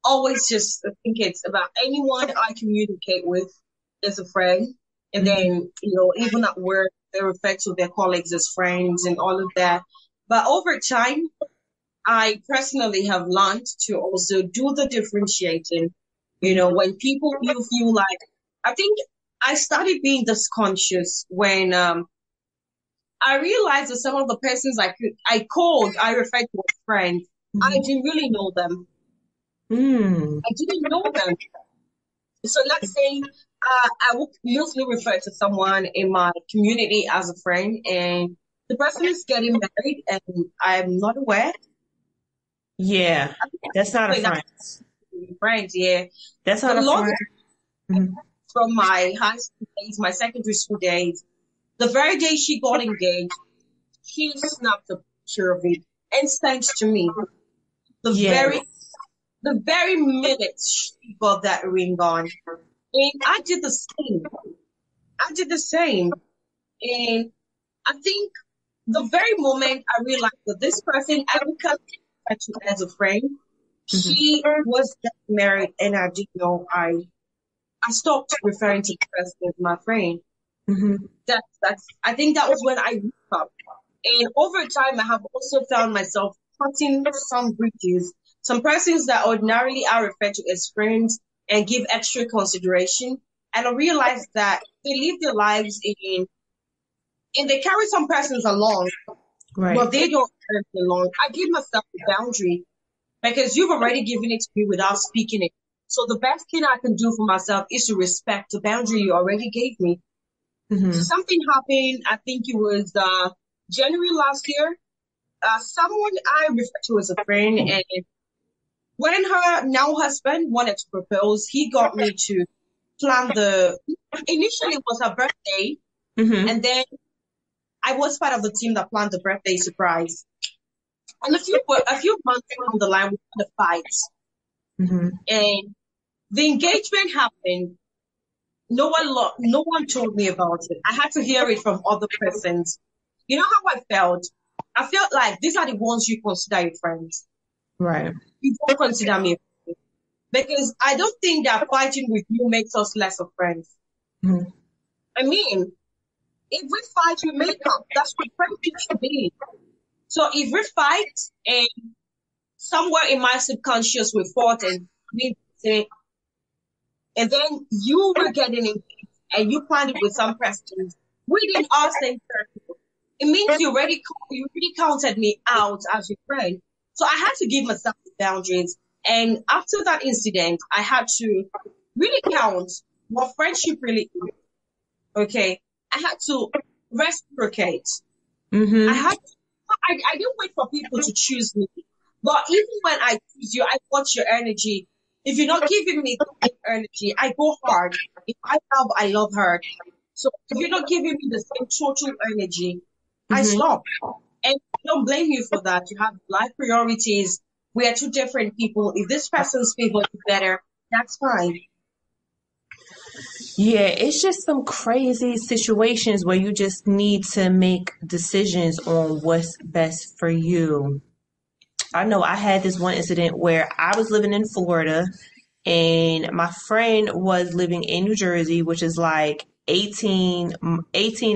Speaker 2: always just think it's about anyone I communicate with as a friend. And then, even at work, they refer to their colleagues as friends and all of that. But over time, I personally have learned to also do the differentiating. When people you feel like, I think I started being this conscious when I realized that some of the persons I referred to as friends, I
Speaker 1: Hmm.
Speaker 2: didn't really know them.
Speaker 1: Hmm.
Speaker 2: I didn't know them. So let's say I would mostly refer to someone in my community as a friend, and the person is getting married, and I'm not aware.
Speaker 1: Yeah, that's not a
Speaker 2: Wait,
Speaker 1: friend.
Speaker 2: that's friends, yeah.
Speaker 1: That's
Speaker 2: The
Speaker 1: not a friend.
Speaker 2: longest from my high school days, my secondary school days, the very day she got engaged, she snapped a picture of it and sent to me. The
Speaker 1: Yes.
Speaker 2: very the very minute she got that ring on. And I did the same. I did the same. And I think the very moment I realized that this person I would consider to as a friend,
Speaker 1: Hmm.
Speaker 2: she was getting married and I didn't know I stopped referring to the person as my friend.
Speaker 1: Hmm.
Speaker 2: That's I think that was when I grew up. And over time I have also found myself cutting some bridges. Some persons that ordinarily are referred to as friends and give extra consideration. And I realized that they live their lives and they carry some persons along,
Speaker 1: Right.
Speaker 2: but they don't carry them along. I give myself a boundary because you've already given it to me without speaking it. So the best thing I can do for myself is to respect the boundary you already gave me.
Speaker 1: Hmm.
Speaker 2: Something happened, I think it was January last year. Someone I refer to as a friend, and when her now husband wanted to propose, he got me to plan initially it was her birthday,
Speaker 1: Hmm.
Speaker 2: and then I was part of the team that planned the birthday surprise. And a few months down the line, we had a fight,
Speaker 1: Hmm.
Speaker 2: and the engagement happened. No one told me about it. I had to hear it from other persons. You know how I felt? I felt like these are the ones you consider your friends.
Speaker 1: Right.
Speaker 2: You don't consider me a friend. Because I don't think that fighting with you makes us less of friends.
Speaker 1: Hmm.
Speaker 2: I mean, if we fight, we make up. That's what friendship should be. So if we fight and somewhere in my subconscious we fought and we say, and then you were getting engaged and you planned it with some persons within our same circle, it means you already counted me out as your friend. So I had to give myself the boundaries. And after that incident, I had to really count what friendship really is. Okay. I had to reciprocate. I
Speaker 1: Hmm.
Speaker 2: had I didn't wait for people to choose me. But even when I choose you, I watch your energy. If you're not giving me the same energy, I go hard. If I love hard. So if you're not giving me the same total energy, I
Speaker 1: Hmm.
Speaker 2: stop. And I don't blame you for that. You have life priorities. We are two different people. If this person's favor is better, that's fine.
Speaker 1: Yeah, it's just some crazy situations where you just need to make decisions on what's best for you. I know I had this one incident where I was living in Florida and my friend was living in New Jersey, which is like 18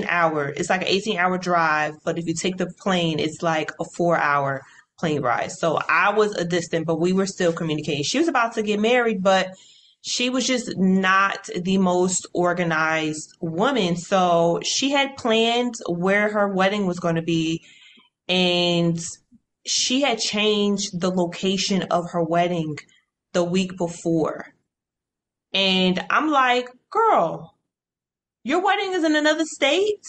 Speaker 1: hour. It's like an 18-hour drive, but if you take the plane, it's like a 4 hour plane ride. So I was a distant, but we were still communicating. She was about to get married, but she was just not the most organized woman. So she had planned where her wedding was going to be, and she had changed the location of her wedding the week before. And I'm like, girl, your wedding is in another state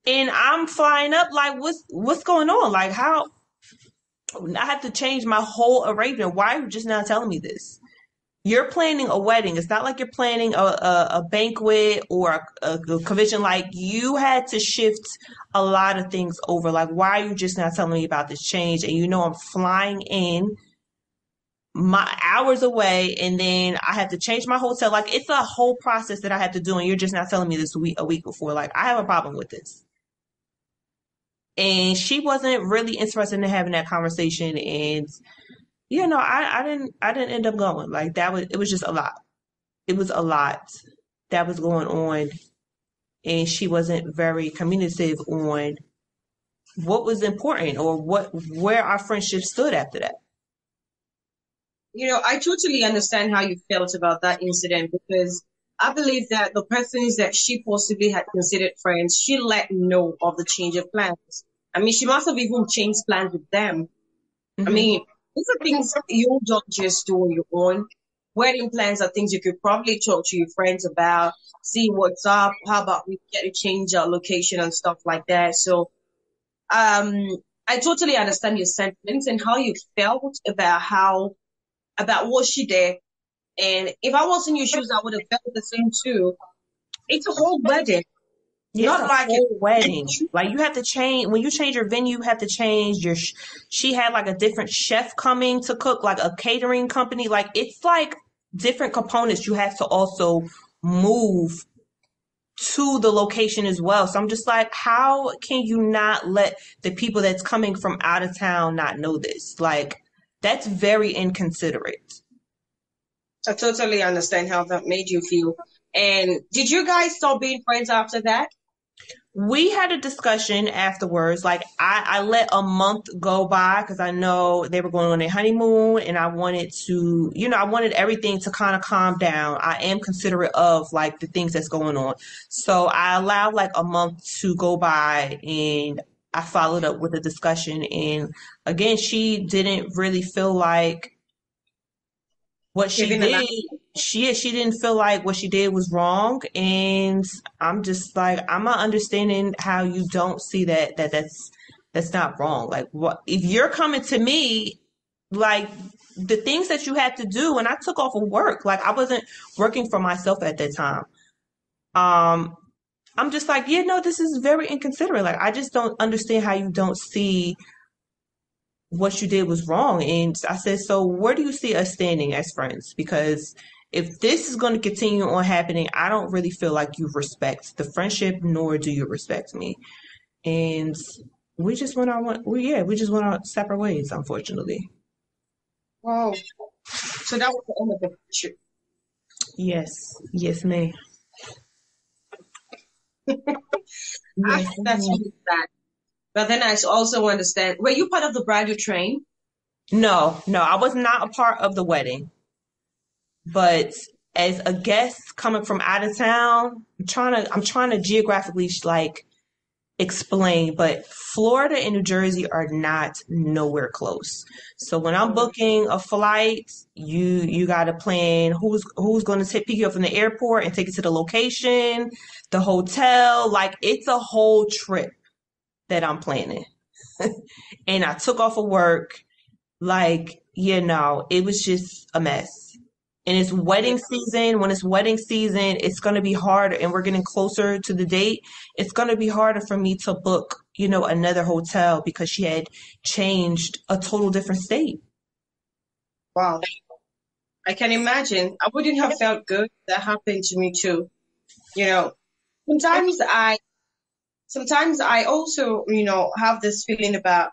Speaker 1: and I'm flying up. Like, what's going on? Like, how I have to change my whole arrangement. Why are you just now telling me this? You're planning a wedding. It's not like you're planning a banquet or a convention. Like, you had to shift a lot of things over. Like, why are you just now telling me about this change? And you know, I'm flying in my hours away, and then I have to change my hotel. Like, it's a whole process that I have to do, and you're just not telling me this a week before. Like, I have a problem with this. And she wasn't really interested in having that conversation. And I didn't end up going. Like, it was just a lot. It was a lot that was going on, and she wasn't very communicative on what was important or where our friendship stood after that.
Speaker 2: I totally understand how you felt about that incident because I believe that the persons that she possibly had considered friends, she let know of the change of plans. I mean, she must have even changed plans with them. I
Speaker 1: Hmm.
Speaker 2: mean, these are things you don't just do on your own. Wedding plans are things you could probably talk to your friends about, see what's up, how about we get to change our location and stuff like that. So, um, I totally understand your sentiments and how you felt about what she did. And if I was in your shoes, I would have felt the same too. It's a whole wedding,
Speaker 1: Yeah, it's
Speaker 2: not
Speaker 1: a
Speaker 2: like it.
Speaker 1: whole wedding. Like, you have to change when you change your venue. You have to change your. She had like a different chef coming to cook, like a catering company. Like, it's like different components you have to also move to the location as well. So I'm just like, how can you not let the people that's coming from out of town not know this? Like, that's very inconsiderate.
Speaker 2: I totally understand how that made you feel. And did you guys stop being friends after that?
Speaker 1: We had a discussion afterwards. Like, I let a month go by because I know they were going on their honeymoon, and I wanted to, I wanted everything to kind of calm down. I am considerate of like the things that's going on. So I allowed like a month to go by, and I followed up with a discussion. And again, she didn't really feel like what she
Speaker 2: Giving an
Speaker 1: did. She didn't feel like what she did was wrong, and I'm just like, I'm not understanding how you don't see that's not wrong. Like, what if you're coming to me, like, the things that you had to do, and I took off of work, like, I wasn't working for myself at that time. um I'm just like, yeah, no, this is very inconsiderate. Like, I just don't understand how you don't see what you did was wrong. And I said, so where do you see us standing as friends? Because if this is going to continue on happening, I don't really feel like you respect the friendship, nor do you respect me. And we just went our separate ways, unfortunately.
Speaker 2: Wow. So that was the end of the picture.
Speaker 1: Yes, yes, ma'am.
Speaker 2: Ah,
Speaker 1: Yes,
Speaker 2: that's
Speaker 1: ma'am.
Speaker 2: really sad. But then I also understand. Were you part of the bridal train?
Speaker 1: No, no, I was not a part of the wedding, but as a guest coming from out of town, I'm trying to geographically like explain, but Florida and New Jersey are not nowhere close. So when I'm booking a flight, you got to plan who's going to pick you up from the airport and take you to the location, the hotel. Like, it's a whole trip that I'm planning. And I took off of work. Like, it was just a mess. And it's wedding season. When it's wedding season, it's going to be harder. And we're getting closer to the date. It's going to be harder for me to book, another hotel because she had changed a total different state.
Speaker 2: Wow. I can imagine. I wouldn't have felt good. That happened to me too. You know, sometimes I also, have this feeling about,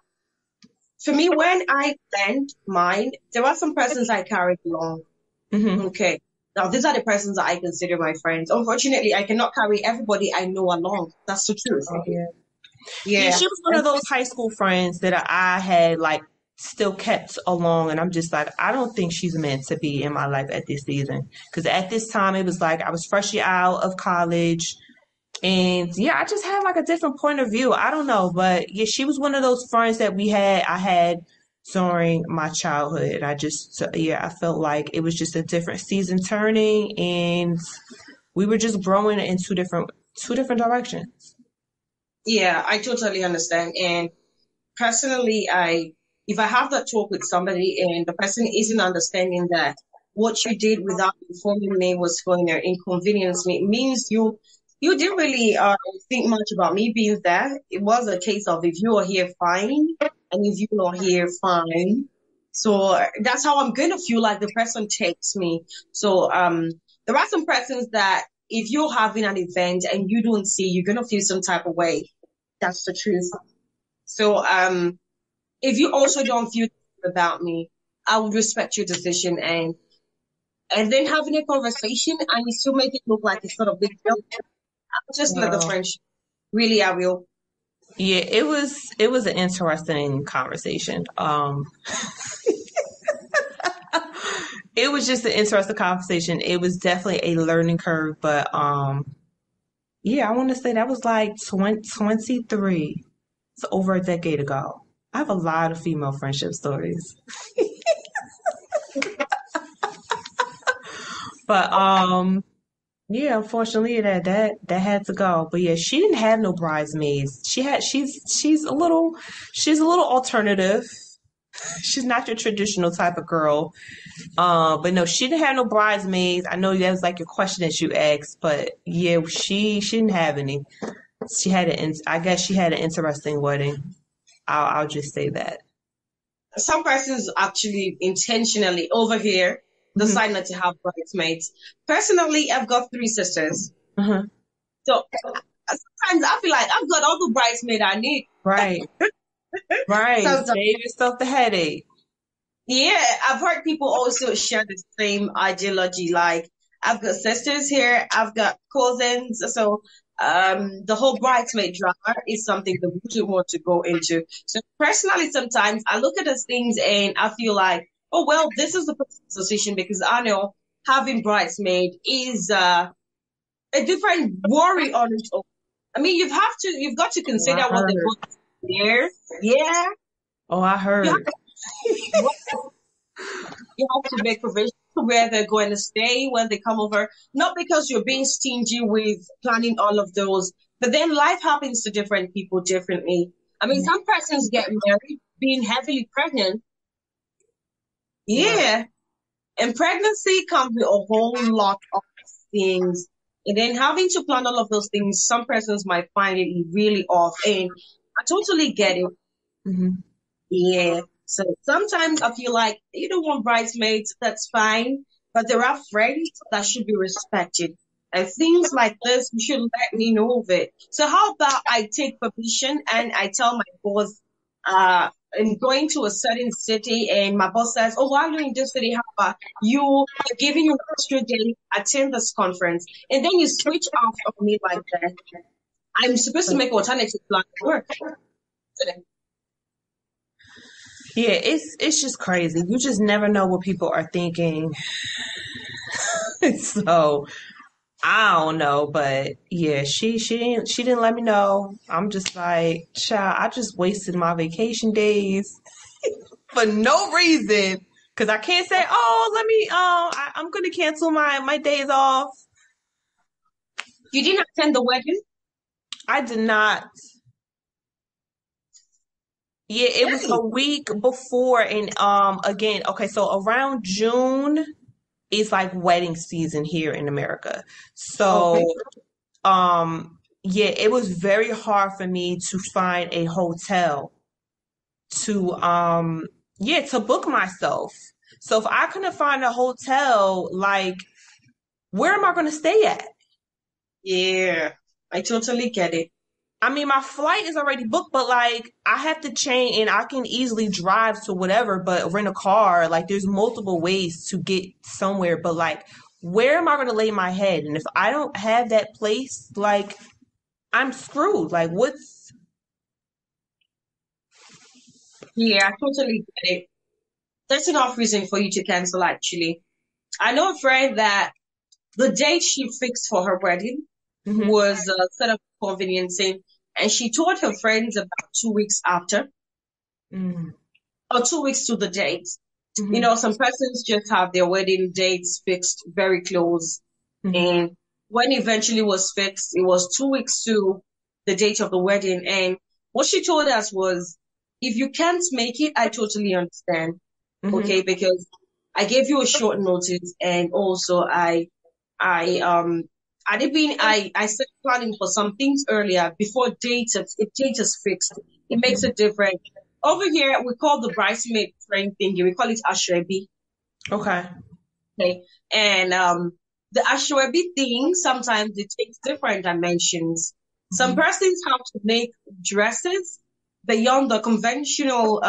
Speaker 2: for me, when I planned mine, there are some persons I carried along.
Speaker 1: Hmm.
Speaker 2: Okay. Now, these are the persons that I consider my friends. Unfortunately, I cannot carry everybody I know along. That's the truth.
Speaker 1: Oh, yeah. Yeah,
Speaker 2: Yeah.
Speaker 1: she was one of those high school friends that I had like still kept along, and I'm just like, I don't think she's meant to be in my life at this season. Because at this time, it was like I was freshly out of college, and yeah, I just had like a different point of view. I don't know, but yeah, she was one of those friends that I had during my childhood. I felt like it was just a different season turning, and we were just growing in two different directions.
Speaker 2: Yeah, I totally understand. And personally, if I have that talk with somebody and the person isn't understanding that what you did without informing me was going to inconvenience me, it means you didn't really think much about me being there. It was a case of if you are here, fine, and if you're not here, fine. So that's how I'm going to feel like the person takes me. So there are some persons that if you're having an event and you don't see, you're going to feel some type of way. That's the truth. So if you also don't feel about me, I would respect your decision and then having a conversation and you still make it look like it's not a big deal. I'll just let the
Speaker 1: Wow.
Speaker 2: friendship. Really, I will.
Speaker 1: Yeah, it was an interesting conversation. It was just an interesting conversation. It was definitely a learning curve, but yeah, I want to say that was like 23. It's over a decade ago. I have a lot of female friendship stories. But yeah, unfortunately that had to go. But yeah, she didn't have no bridesmaids. She's a little alternative. She's not your traditional type of girl. But no, she didn't have no bridesmaids. I know that was like your question that you asked, but yeah, she didn't have any. I guess she had an interesting wedding. I'll just say that.
Speaker 2: Some persons actually intentionally over here
Speaker 1: Hmm.
Speaker 2: decide not to have bridesmaids. Personally, I've got three sisters.
Speaker 1: Uh-huh.
Speaker 2: So sometimes I feel like I've got all the bridesmaid I need.
Speaker 1: Right, right.
Speaker 2: Sometimes,
Speaker 1: Save yourself the headache.
Speaker 2: yeah, I've heard people also share the same ideology. Like I've got sisters here, I've got cousins. So the whole bridesmaid drama is something that we wouldn't want to go into. So personally, sometimes I look at those things and I feel like, oh well, this is the person's decision because I know having bridesmaid is a different worry on its own. I mean, you've got to
Speaker 1: Oh, I
Speaker 2: consider what they
Speaker 1: heard.
Speaker 2: put there. Yeah,
Speaker 1: Oh, I
Speaker 2: you
Speaker 1: heard.
Speaker 2: have you have to make provisions for where they're going to stay when they come over. Not because you're being stingy with planning all of those, but then life happens to different people differently. I mean, some persons get married being heavily pregnant.
Speaker 1: Right.
Speaker 2: Yeah. And pregnancy comes with a whole lot of things. And then having to plan all of those things, some persons might find it really off. And I totally get it.
Speaker 1: Hmm.
Speaker 2: Yeah. So sometimes I feel like you don't want bridesmaids, that's fine. But there are friends that should be respected. And things like this, you should let me know of it. So how about I take permission and I tell my boss, I'm going to a certain city and my boss says, oh, while you're in this city, how about I'm giving you an extra day, attend this conference. And then you switch off of me like that. I'm supposed to make alternative plans work.
Speaker 1: Yeah, it's just crazy. You just never know what people are thinking. So I don't know, but yeah, she didn't let me know. I'm just like, child, I just wasted my vacation days for no reason. Cause I can't say, oh, let me, I'm gonna cancel my days off.
Speaker 2: You didn't attend the wedding?
Speaker 1: I did not. Yeah, it was
Speaker 2: Hey,
Speaker 1: a week before, and again, okay, so around June is like wedding season here in America. So
Speaker 2: okay.
Speaker 1: yeah, it was very hard for me to find a hotel to yeah, to book myself. So if I couldn't find a hotel, like where am I going to stay at?
Speaker 2: Yeah, I totally get it.
Speaker 1: I mean, my flight is already booked, but like I have to change and I can easily drive to whatever, but rent a car. Like there's multiple ways to get somewhere, but like where am I going to lay my head? And if I don't have that place, like I'm screwed. Like what's
Speaker 2: Yeah, I totally get it. That's enough reason for you to cancel, actually. I know a friend that the date she fixed for her wedding
Speaker 1: hmm
Speaker 2: was set up conveniencing, and she told her friends about 2 weeks after,
Speaker 1: hmm
Speaker 2: or 2 weeks to the date. You
Speaker 1: hmm
Speaker 2: know, some persons just have their wedding dates fixed very close.
Speaker 1: hmm
Speaker 2: And when eventually was fixed, it was 2 weeks to the date of the wedding. And what she told us was, if you can't make it, I totally understand.
Speaker 1: hmm
Speaker 2: Okay, because I gave you a short notice, and also I I did been I started planning for some things earlier before date if date is fixed. It makes it different. Over here we call the bridesmaid train thingy, we call it ashrebi.
Speaker 1: Okay.
Speaker 2: Okay. And the ashrebi thing sometimes it takes different dimensions. Some
Speaker 1: hmm
Speaker 2: persons have to make dresses beyond the conventional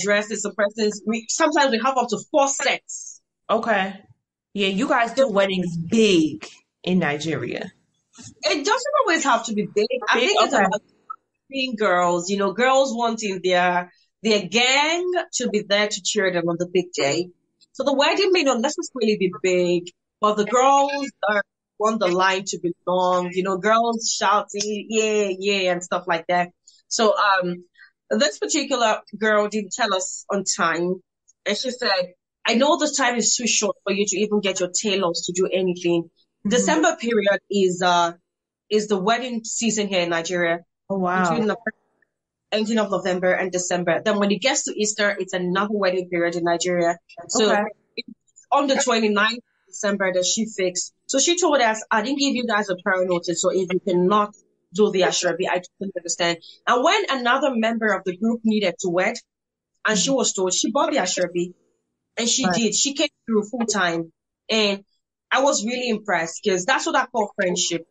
Speaker 2: dresses. Some persons sometimes we have up to 4 sets.
Speaker 1: Okay. Yeah, you guys do
Speaker 2: Just
Speaker 1: weddings big in Nigeria.
Speaker 2: it doesn't always have to be big. I
Speaker 1: Big?
Speaker 2: think it's
Speaker 1: Okay.
Speaker 2: about being girls, girls wanting their gang to be there to cheer them on the big day. So the wedding may not necessarily be big, but the girls are want the line to be long, girls shouting, yeah, yeah, and stuff like that. So this particular girl didn't tell us on time, and she said, I know the time is too short for you to even get your tailors to do anything.
Speaker 1: hmm
Speaker 2: December period is the wedding season here in Nigeria
Speaker 1: Oh, wow.
Speaker 2: between the ending of November and December. Then when it gets to Easter, it's another wedding period in Nigeria. So
Speaker 1: Okay.
Speaker 2: it's on the 29th of December that she fixed. So she told us, I didn't give you guys a prior notice, so if you cannot do the Ashrabi, I totally understand. And when another member of the group needed to wed, and she
Speaker 1: Mhm.
Speaker 2: was told, she bought the Ashrabi, and she
Speaker 1: Right.
Speaker 2: did. She came through full time. And I was really impressed because that's what I call friendship.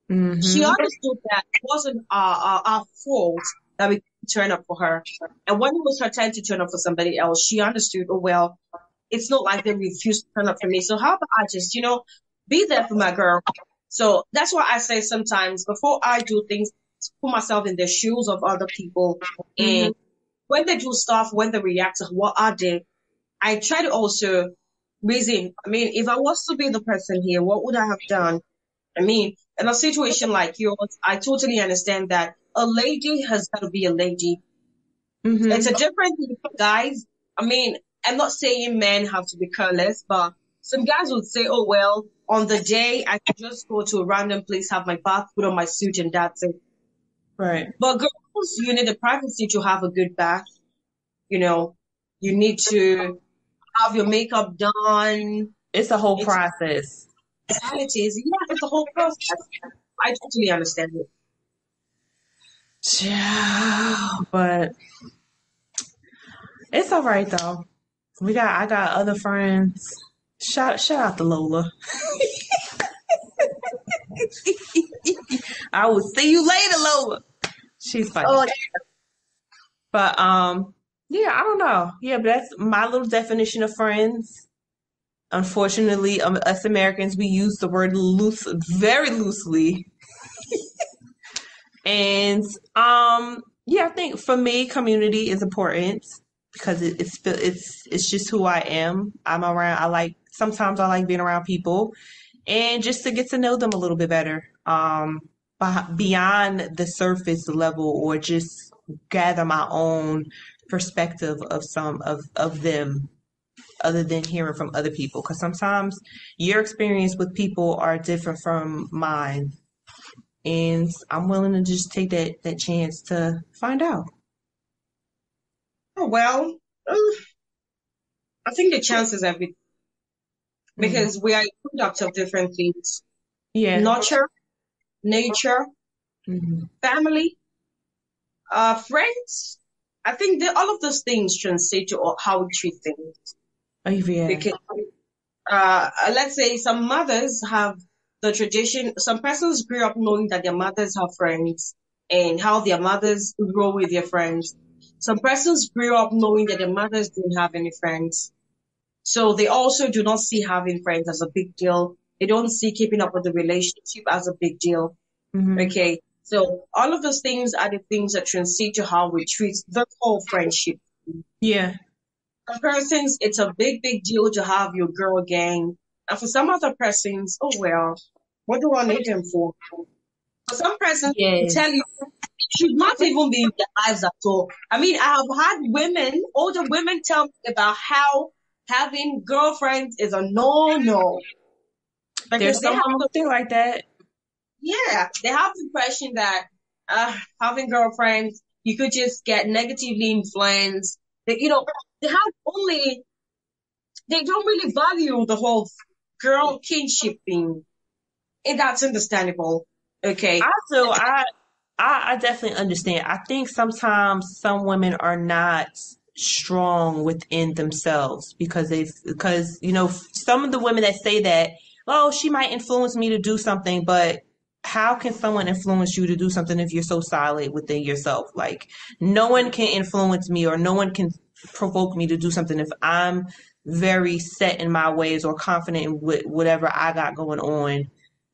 Speaker 2: She
Speaker 1: hmm
Speaker 2: understood that it wasn't our fault that we couldn't turn up for her. And when it was her time to turn up for somebody else, she understood, oh, well, it's not like they refused to turn up for me. So how about I just, be there for my girl? So that's why I say sometimes before I do things, put myself in the shoes of other people.
Speaker 1: hmm
Speaker 2: And when they do stuff, when they react to what I did, I try to also reason. I mean, if I was to be the person here, what would I have done? I mean, in a situation like yours, I totally understand that a lady has got to be a lady. It's
Speaker 1: hmm
Speaker 2: a different thing for guys. I mean, I'm not saying men have to be careless, but some guys would say, oh, well, on the day, I could just go to a random place, have my bath, put on my suit, and that's it.
Speaker 1: Right.
Speaker 2: But girls, you need the privacy to have a good bath. You know, you need to have your makeup done.
Speaker 1: It's a whole
Speaker 2: It's
Speaker 1: process.
Speaker 2: personalities. Yeah, it's a whole process. I totally understand it.
Speaker 1: Yeah, but it's all right though. I got other friends. Shout out to Lola. I will see you later, Lola. She's funny.
Speaker 2: Oh,
Speaker 1: But yeah, I don't know. Yeah, but that's my little definition of friends. Unfortunately, us Americans, we use the word loose very loosely. And yeah, I think for me, community is important because it's just who I am. I'm around. Sometimes I like being around people and just to get to know them a little bit better. Beyond the surface level, or just gather my own perspective of some of them, other than hearing from other people. Because sometimes your experience with people are different from mine, and I'm willing to just take that chance to find out.
Speaker 2: Oh, well, I think the chances are everything
Speaker 1: Mm.
Speaker 2: because we are a product of different things.
Speaker 1: Yeah.
Speaker 2: Nurture, nature,
Speaker 1: Hmm.
Speaker 2: family, friends. I think that all of those things translate to how we treat things.
Speaker 1: Oh, yeah.
Speaker 2: Because let's say some mothers have the tradition, some persons grew up knowing that their mothers have friends and how their mothers grow with their friends. Some persons grew up knowing that their mothers didn't have any friends. So they also do not see having friends as a big deal. They don't see keeping up with the relationship as a big deal.
Speaker 1: Hmm.
Speaker 2: Okay. So all of those things are the things that translate to how we treat the whole friendship.
Speaker 1: Yeah.
Speaker 2: For persons, it's a big, big deal to have your girl gang. And for some other persons, oh well, what do I need them for? For some persons, I tell
Speaker 1: Yes.
Speaker 2: you, it should not even be in their lives at all. I mean, I have had women, older women tell me about how having girlfriends is a no-no. Because
Speaker 1: There's
Speaker 2: they
Speaker 1: some
Speaker 2: have
Speaker 1: women
Speaker 2: the,
Speaker 1: who think like that.
Speaker 2: yeah, they have the impression that having girlfriends, you could just get negatively influenced. That, they have only they don't really value the whole girl kinship thing. And that's understandable. Okay.
Speaker 1: I feel I definitely understand. I think sometimes some women are not strong within themselves because some of the women that say that, oh, she might influence me to do something, but how can someone influence you to do something if you're so solid within yourself? Like no one can influence me or no one can provoke me to do something if I'm very set in my ways or confident in whatever I got going on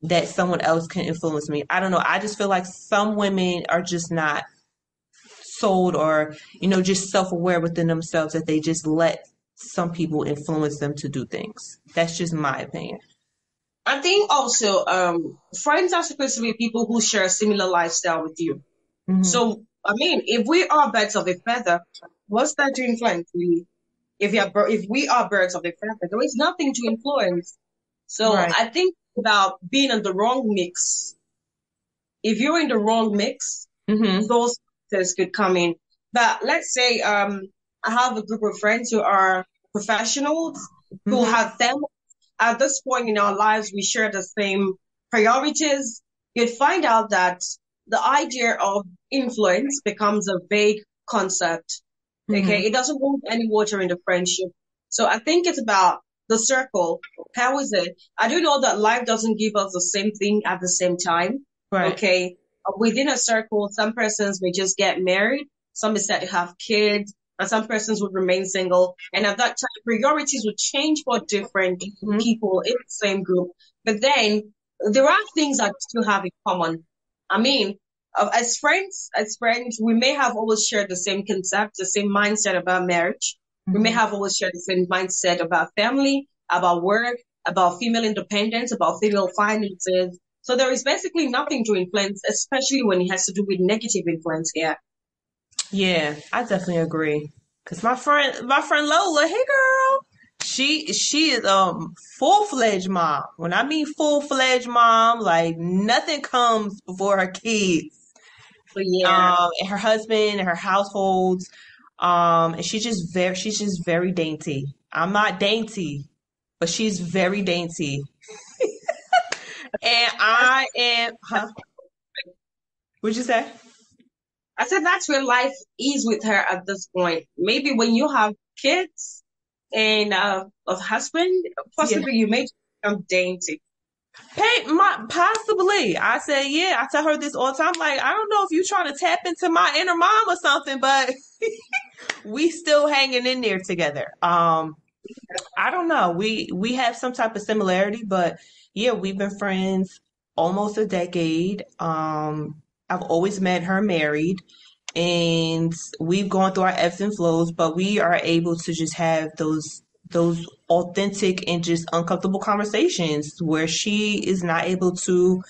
Speaker 1: that someone else can influence me. I don't know. I just feel like some women are just not sold or, just self aware within themselves that they just let some people influence them to do things. That's just my opinion.
Speaker 2: I think also, friends are supposed to be people who share a similar lifestyle with you.
Speaker 1: Hmm.
Speaker 2: So, I mean, if we are birds of a feather, what's that to influence really? If we are birds of a feather, there is nothing to influence. So
Speaker 1: Right.
Speaker 2: I think about being in the wrong mix. If you're in the wrong mix,
Speaker 1: Hmm.
Speaker 2: those factors could come in. But let's say I have a group of friends who are professionals who
Speaker 1: Hmm.
Speaker 2: have them at this point in our lives, we share the same priorities. You'd find out that the idea of influence becomes a vague concept.
Speaker 1: Hmm.
Speaker 2: Okay, it doesn't hold any water in the friendship. So I think it's about the circle. How is it? I do know that life doesn't give us the same thing at the same time.
Speaker 1: Right.
Speaker 2: Okay, within a circle, some persons may just get married, some decide to have kids, and some persons would remain single. And at that time, priorities would change for different
Speaker 1: Hmm.
Speaker 2: people in the same group. But then there are things that still have in common. I mean, as friends, we may have always shared the same concept, the same mindset about marriage. We may
Speaker 1: Hmm.
Speaker 2: have always shared the same mindset about family, about work, about female independence, about female finances. So there is basically nothing to influence, especially when it has to do with negative influence here.
Speaker 1: Yeah, I definitely agree. Cause my friend Lola, hey girl, she is full fledged mom. When I mean full fledged mom, like nothing comes before her kids,
Speaker 2: So yeah,
Speaker 1: and her husband and her households, and she's just very dainty. I'm not dainty, but she's very dainty, and I am. Huh? What'd you say?
Speaker 2: I said that's where life is with her at this point. Maybe when you have kids and a husband,
Speaker 1: Yeah.
Speaker 2: possibly you may become dainty.
Speaker 1: Possibly. I say, yeah, I tell her this all the time. Like, I don't know if you're trying to tap into my inner mom or something, but we still hanging in there together. I don't know. We have some type of similarity, but yeah, we've been friends almost a decade. I've always met her married, and we've gone through our ebbs and flows, but we are able to just have those authentic and just uncomfortable conversations where she is not able to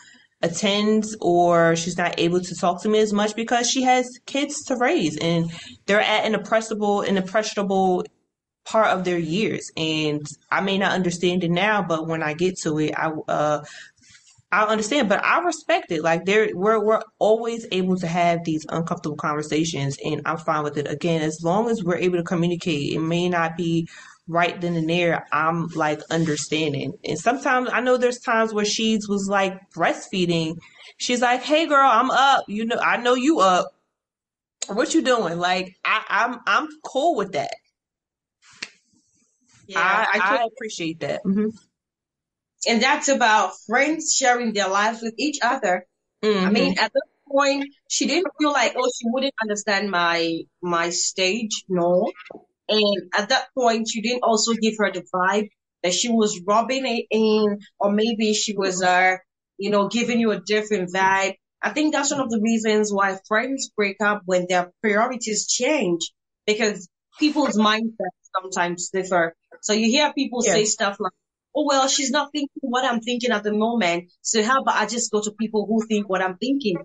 Speaker 1: attend or she's not able to talk to me as much because she has kids to raise and they're at an impressionable part of their years, and I may not understand it now, but when I get to it, I understand, but I respect it. Like we're always able to have these uncomfortable conversations, and I'm fine with it. Again, as long as we're able to communicate, it may not be right then and there. I'm like understanding, and sometimes I know there's times where she was like breastfeeding. She's like, "Hey, girl, I'm up. You know, I know you up. What you doing?" Like I'm cool with that.
Speaker 2: Yeah,
Speaker 1: I appreciate that. Hmm.
Speaker 2: and that's about friends sharing their lives with each other. I
Speaker 1: Hmm.
Speaker 2: mean, at this point, she didn't feel like, oh, she wouldn't understand my stage, no. And at that point, you didn't also give her the vibe that she was rubbing it in, or maybe she was, giving you a different vibe. I think that's one of the reasons why friends break up when their priorities change, because people's mindsets sometimes differ. So you hear people
Speaker 1: Yeah.
Speaker 2: say stuff like, oh, well, she's not thinking what I'm thinking at the moment. So how about I just go to people who think what I'm thinking?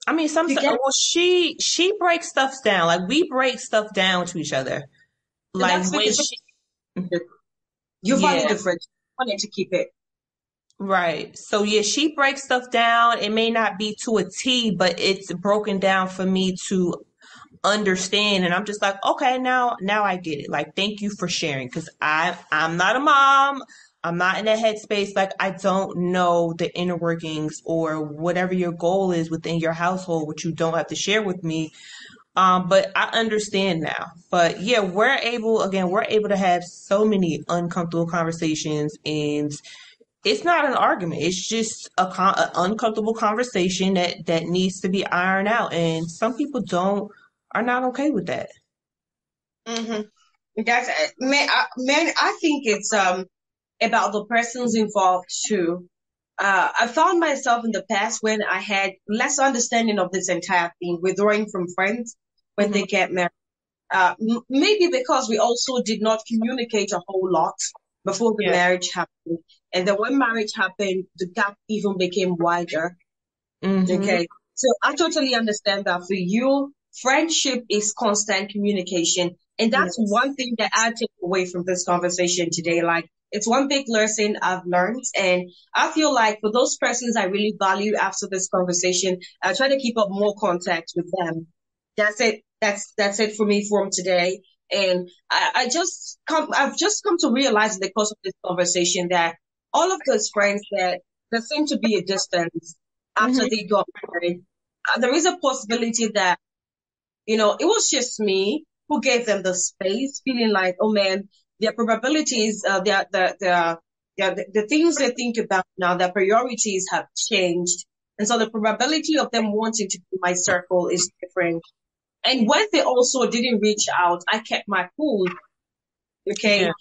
Speaker 1: I mean,
Speaker 2: You
Speaker 1: sometimes,
Speaker 2: get,
Speaker 1: well, she breaks stuff down. Like we break stuff down to each other.
Speaker 2: and
Speaker 1: Like
Speaker 2: that's
Speaker 1: when
Speaker 2: because
Speaker 1: she,
Speaker 2: you value
Speaker 1: yeah,
Speaker 2: the friendship. You wanted to keep it.
Speaker 1: right. So yeah, she breaks stuff down. It may not be to a T, but it's broken down for me to understand. And I'm just like, okay, now I get it. Like, thank you for sharing, because I'm not a mom. I'm not in that headspace. Like, I don't know the inner workings or whatever your goal is within your household, which you don't have to share with me. But I understand now. But yeah, we're able to have so many uncomfortable conversations, and it's not an argument. It's just a uncomfortable conversation that needs to be ironed out. And some people are not okay with that.
Speaker 2: Hmm. That's man. I think it's about the persons involved too. I found myself in the past when I had less understanding of this entire thing, withdrawing from friends when
Speaker 1: Hmm.
Speaker 2: they get married. Maybe because we also did not communicate a whole lot before the
Speaker 1: Yeah.
Speaker 2: marriage happened, and then when marriage happened, the gap even became wider.
Speaker 1: Hmm.
Speaker 2: Okay. So I totally understand that for you, friendship is constant communication. And that's
Speaker 1: Yes.
Speaker 2: one thing that I take away from this conversation today. Like, it's one big lesson I've learned. And I feel like for those persons I really value after this conversation, I try to keep up more contact with them. That's it. That's it for me from today. And I've just come to realize in the course of this conversation that all of those friends that there seem to be a distance after
Speaker 1: Hmm.
Speaker 2: they got married. There is a possibility that, it was just me who gave them the space, feeling like, oh man, their probabilities, the things they think about now, their priorities have changed. And so the probability of them wanting to be in my circle is different. And when they also didn't reach out, I kept my cool.
Speaker 1: Yeah.
Speaker 2: Okay.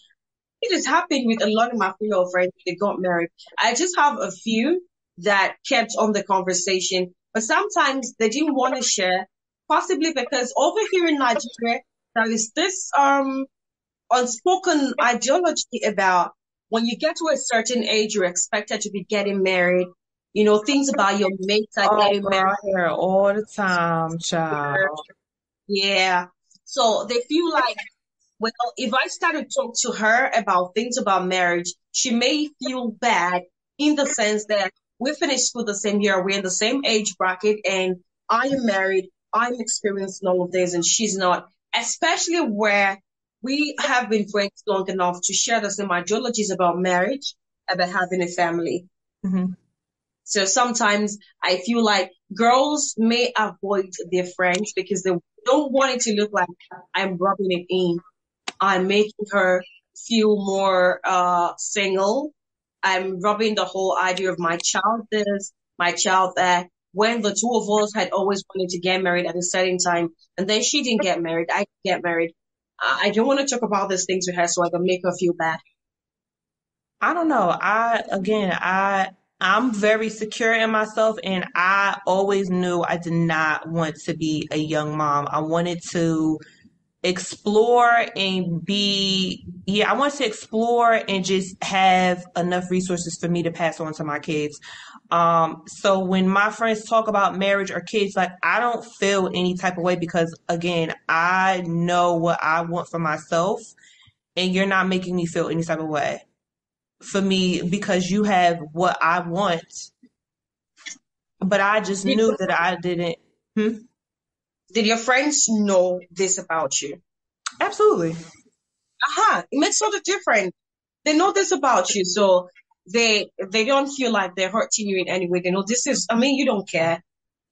Speaker 2: It has happened with a lot of my female friends. They got married. I just have a few that kept on the conversation, but sometimes they didn't want to share, possibly because over here in Nigeria, there is this unspoken ideology about when you get to a certain age, you're expected to be getting married. Things about your mates are
Speaker 1: Oh,
Speaker 2: getting
Speaker 1: girl,
Speaker 2: married.
Speaker 1: I hear it all the time, child.
Speaker 2: Yeah. So they feel like, well, if I start to talk to her about things about marriage, she may feel bad in the sense that we finished school the same year, we're in the same age bracket, and I am married, I'm experiencing all of this, and she's not, especially where we have been friends long enough to share the same ideologies about marriage, about having a family.
Speaker 1: Hmm.
Speaker 2: So sometimes I feel like girls may avoid their friends because they don't want it to look like I'm rubbing it in. I'm making her feel more single. I'm rubbing the whole idea of my child this, my child that. When the two of us had always wanted to get married at a certain time, and then she didn't get married, I didn't get married. I don't want to talk about these things with her so I can make her feel bad.
Speaker 1: I don't know. I'm very secure in myself, and I always knew I did not want to be a young mom. I wanted to explore and I want to explore and just have enough resources for me to pass on to my kids. So when my friends talk about marriage or kids, like I don't feel any type of way, because again, I know what I want for myself, and you're not making me feel any type of way. for me because you have what I want, but I just
Speaker 2: Did,
Speaker 1: knew that I didn't. Hmm?
Speaker 2: did your friends know this about you?
Speaker 1: Absolutely.
Speaker 2: Aha, it makes all the difference. They know this about you, so they don't feel like they're hurting you in any way. They know this is, I mean, you don't care.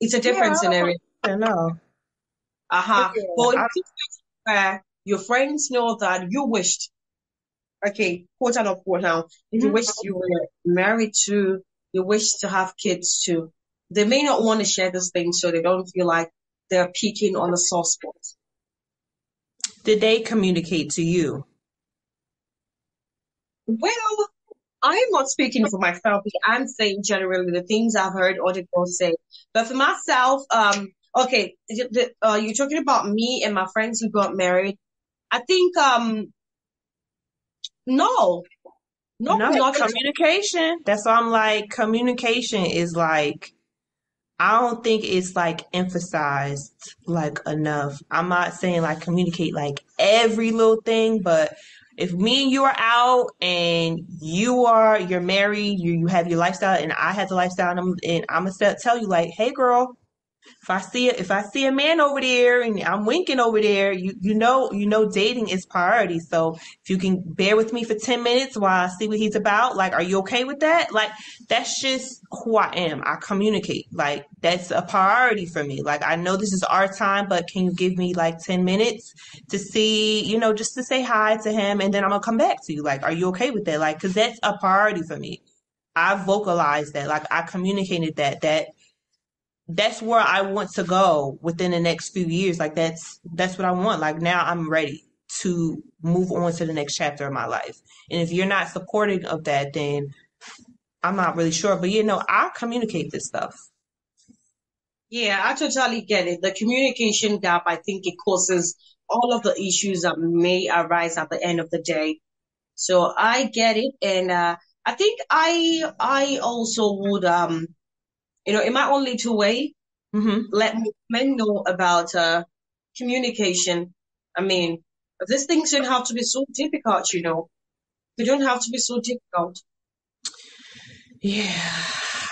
Speaker 2: It's a
Speaker 1: Yeah,
Speaker 2: different scenario.
Speaker 1: I don't know. But
Speaker 2: Aha.
Speaker 1: yeah,
Speaker 2: But in situations where your friends know that you wished, okay, quote and unquote now, you
Speaker 1: mhm.
Speaker 2: wished you were married to, you wish to have kids too. They may not want to share this thing so they don't feel like they're peeking on the soft spot.
Speaker 1: Did they communicate to you?
Speaker 2: Well, I'm not speaking for myself. I'm saying generally the things I've heard other girls say. But for myself, okay, you're talking about me and my friends who got married. I think, no, no,
Speaker 1: No,
Speaker 2: not at all.
Speaker 1: communication. That's why I'm like, communication is like, I don't think it's like emphasized like enough. I'm not saying like communicate like every little thing, but if me and you are out and you're married, you have your lifestyle and I have the lifestyle and I'm gonna tell you like, hey girl, if I see a man over there and I'm winking over there, you know dating is priority. So if you can bear with me for 10 minutes while I see what he's about, like are you okay with that? Like that's just who I am. I communicate. Like that's a priority for me. Like I know this is our time, but can you give me like 10 minutes to see, just to say hi to him and then I'm gonna come back to you. Like are you okay with that? Like cuz that's a priority for me. I vocalized that. Like I communicated that's where I want to go within the next few years. Like that's what I want. Like now I'm ready to move on to the next chapter of my life. And if you're not supporting of that, then I'm not really sure. But I communicate this stuff.
Speaker 2: Yeah, I totally get it. The communication gap, I think it causes all of the issues that may arise at the end of the day. So I get it, and I think I also would in my own little way
Speaker 1: Hmm.
Speaker 2: let men know about communication. I mean, these things don't have to be so difficult, you know. They don't have to be so difficult.
Speaker 1: Yeah,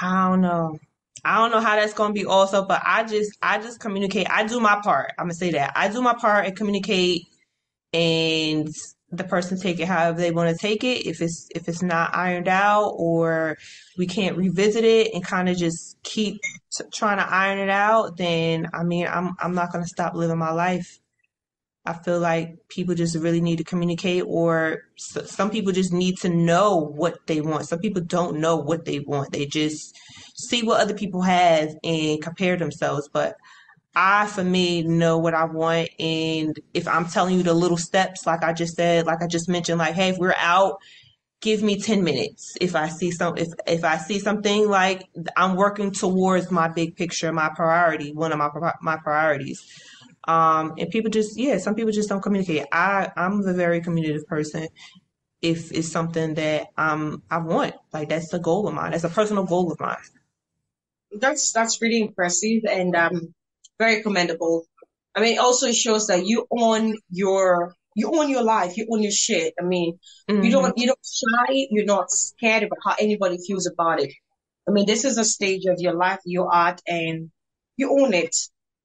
Speaker 1: I don't know. I don't know how that's gonna be also, but I just communicate. I do my part. I'm gonna say that. I do my part and communicate and the person take it however they want to take it. If it's not ironed out or we can't revisit it and kind of just keep trying to iron it out, then I mean I'm not gonna stop living my life. I feel like people just really need to communicate, or some people just need to know what they want. Some people don't know what they want. They just see what other people have and compare themselves. But I, for me, know what I want. And if I'm telling you the little steps, like I just said, like I just mentioned, like, hey, if we're out, give me 10 minutes. If I see something like I'm working towards my big picture, my priority, one of my priorities. And people just, yeah, some people just don't communicate. I'm a very communicative person. If it's something that I want, like that's a goal of mine. That's a personal goal of mine.
Speaker 2: That's really impressive and very commendable. I mean, it also shows that you own your life, you own your shit. I mean, you
Speaker 1: Hmm.
Speaker 2: don't shy, you're not scared about how anybody feels about it. I mean, this is a stage of your life you're at, and you own it.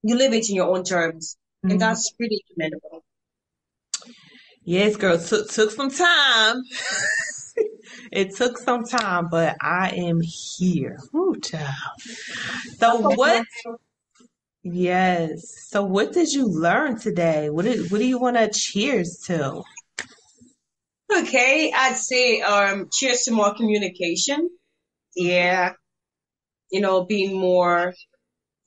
Speaker 2: You live it in your own terms, and
Speaker 1: Hmm.
Speaker 2: that's pretty commendable.
Speaker 1: Yes, girl, took some time. It took some time, but I am here. Ooh, child. So
Speaker 2: That's what
Speaker 1: what?
Speaker 2: we're
Speaker 1: Yes. So what did you learn today? What do you want to cheers to?
Speaker 2: okay. I'd say cheers to more communication. Yeah, being more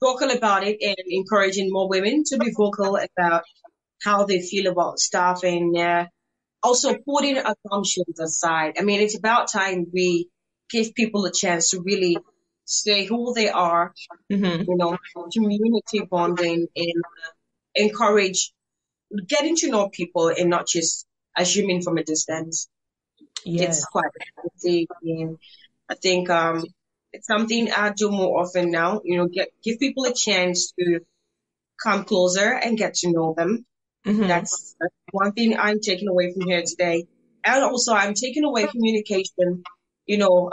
Speaker 2: vocal about it and encouraging more women to be vocal about how they feel about stuff and also putting assumptions aside. I mean, it's about time we give people a chance to really say who they are,
Speaker 1: Hmm.
Speaker 2: community bonding and encourage getting to know people and not just assuming from a distance.
Speaker 1: Yes.
Speaker 2: It's quite effective, and I think it's something I do more often now. Give people a chance to come closer and get to know them.
Speaker 1: Hmm.
Speaker 2: That's one thing I'm taking away from here today. And also I'm taking away communication, you know,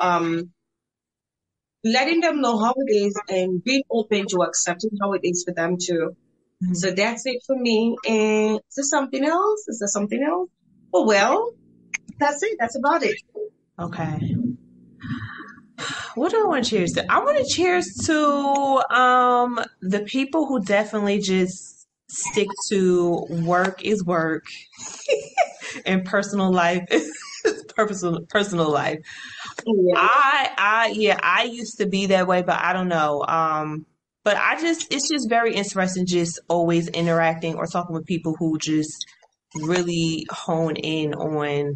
Speaker 2: letting them know how it is and being open to accepting how it is for them too.
Speaker 1: Mhm.
Speaker 2: So that's it for me. And is there something else? Is there something else? Oh, well, that's it. That's about it.
Speaker 1: Okay. What do I want to cheers to? I want to cheers to the people who definitely just stick to work is work and personal life is personal life.
Speaker 2: Yeah.
Speaker 1: I used to be that way, but I don't know. But it's just very interesting just always interacting or talking with people who just really hone in on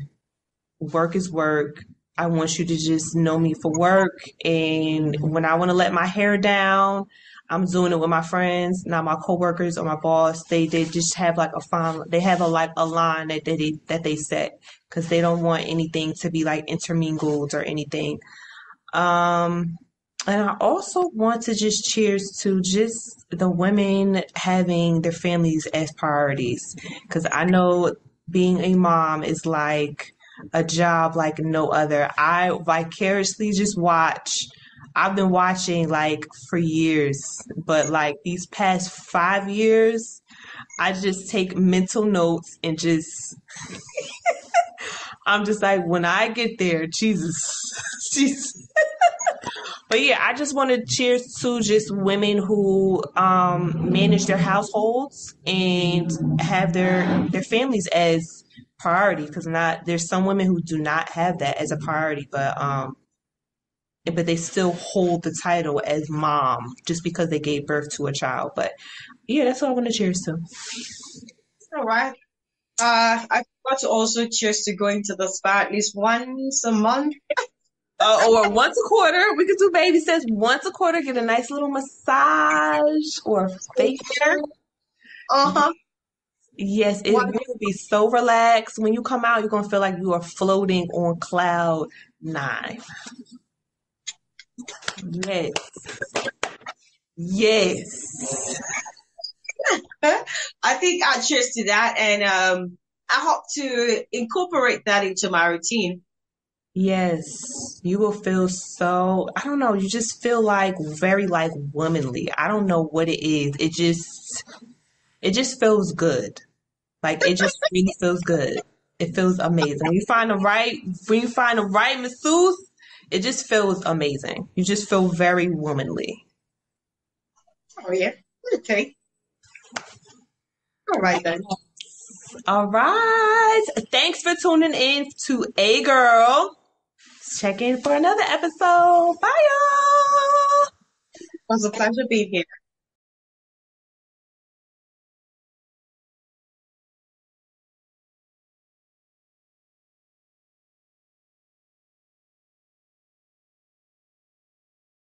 Speaker 1: work is work. I want you to just know me for work. And when I want to let my hair down, I'm doing it with my friends, not my coworkers or my boss. They just have like they have a line that they set because they don't want anything to be like intermingled or anything. Um, and I also want to just cheers to just the women having their families as priorities. Because I know being a mom is like a job like no other. I vicariously just watch. I've been watching like for years, but like these past 5 years, I just take mental notes and just, I'm just like, when I get there, Jesus, Jesus. But yeah, I just want to cheers to just women who manage their households and have their families as priority. Because not there's some women who do not have that as a priority, but they still hold the title as mom just because they gave birth to a child. But yeah, that's what I want to cheers to.
Speaker 2: All right. I forgot to also cheers to going to the spa at least once a month.
Speaker 1: Or once a quarter, we could do baby steps. Once a quarter, get a nice little massage or facial.
Speaker 2: Uh-huh.
Speaker 1: Yes, it
Speaker 2: One.
Speaker 1: will be so relaxed. When you come out, you're gonna feel like you are floating on cloud nine. Yes, yes,
Speaker 2: I think I cheers to that, and I hope to incorporate that into my routine.
Speaker 1: yes. You will feel so. I don't know. You just feel like very like womanly. I don't know what it is. It just feels good. Like it just really feels good. It feels amazing. When you find the right masseuse, it just feels amazing. You just feel very womanly.
Speaker 2: Oh yeah. Okay. All right then.
Speaker 1: All right. Thanks for tuning in to A Girl. Check in for another episode. Bye, y'all.
Speaker 2: It was a pleasure being here.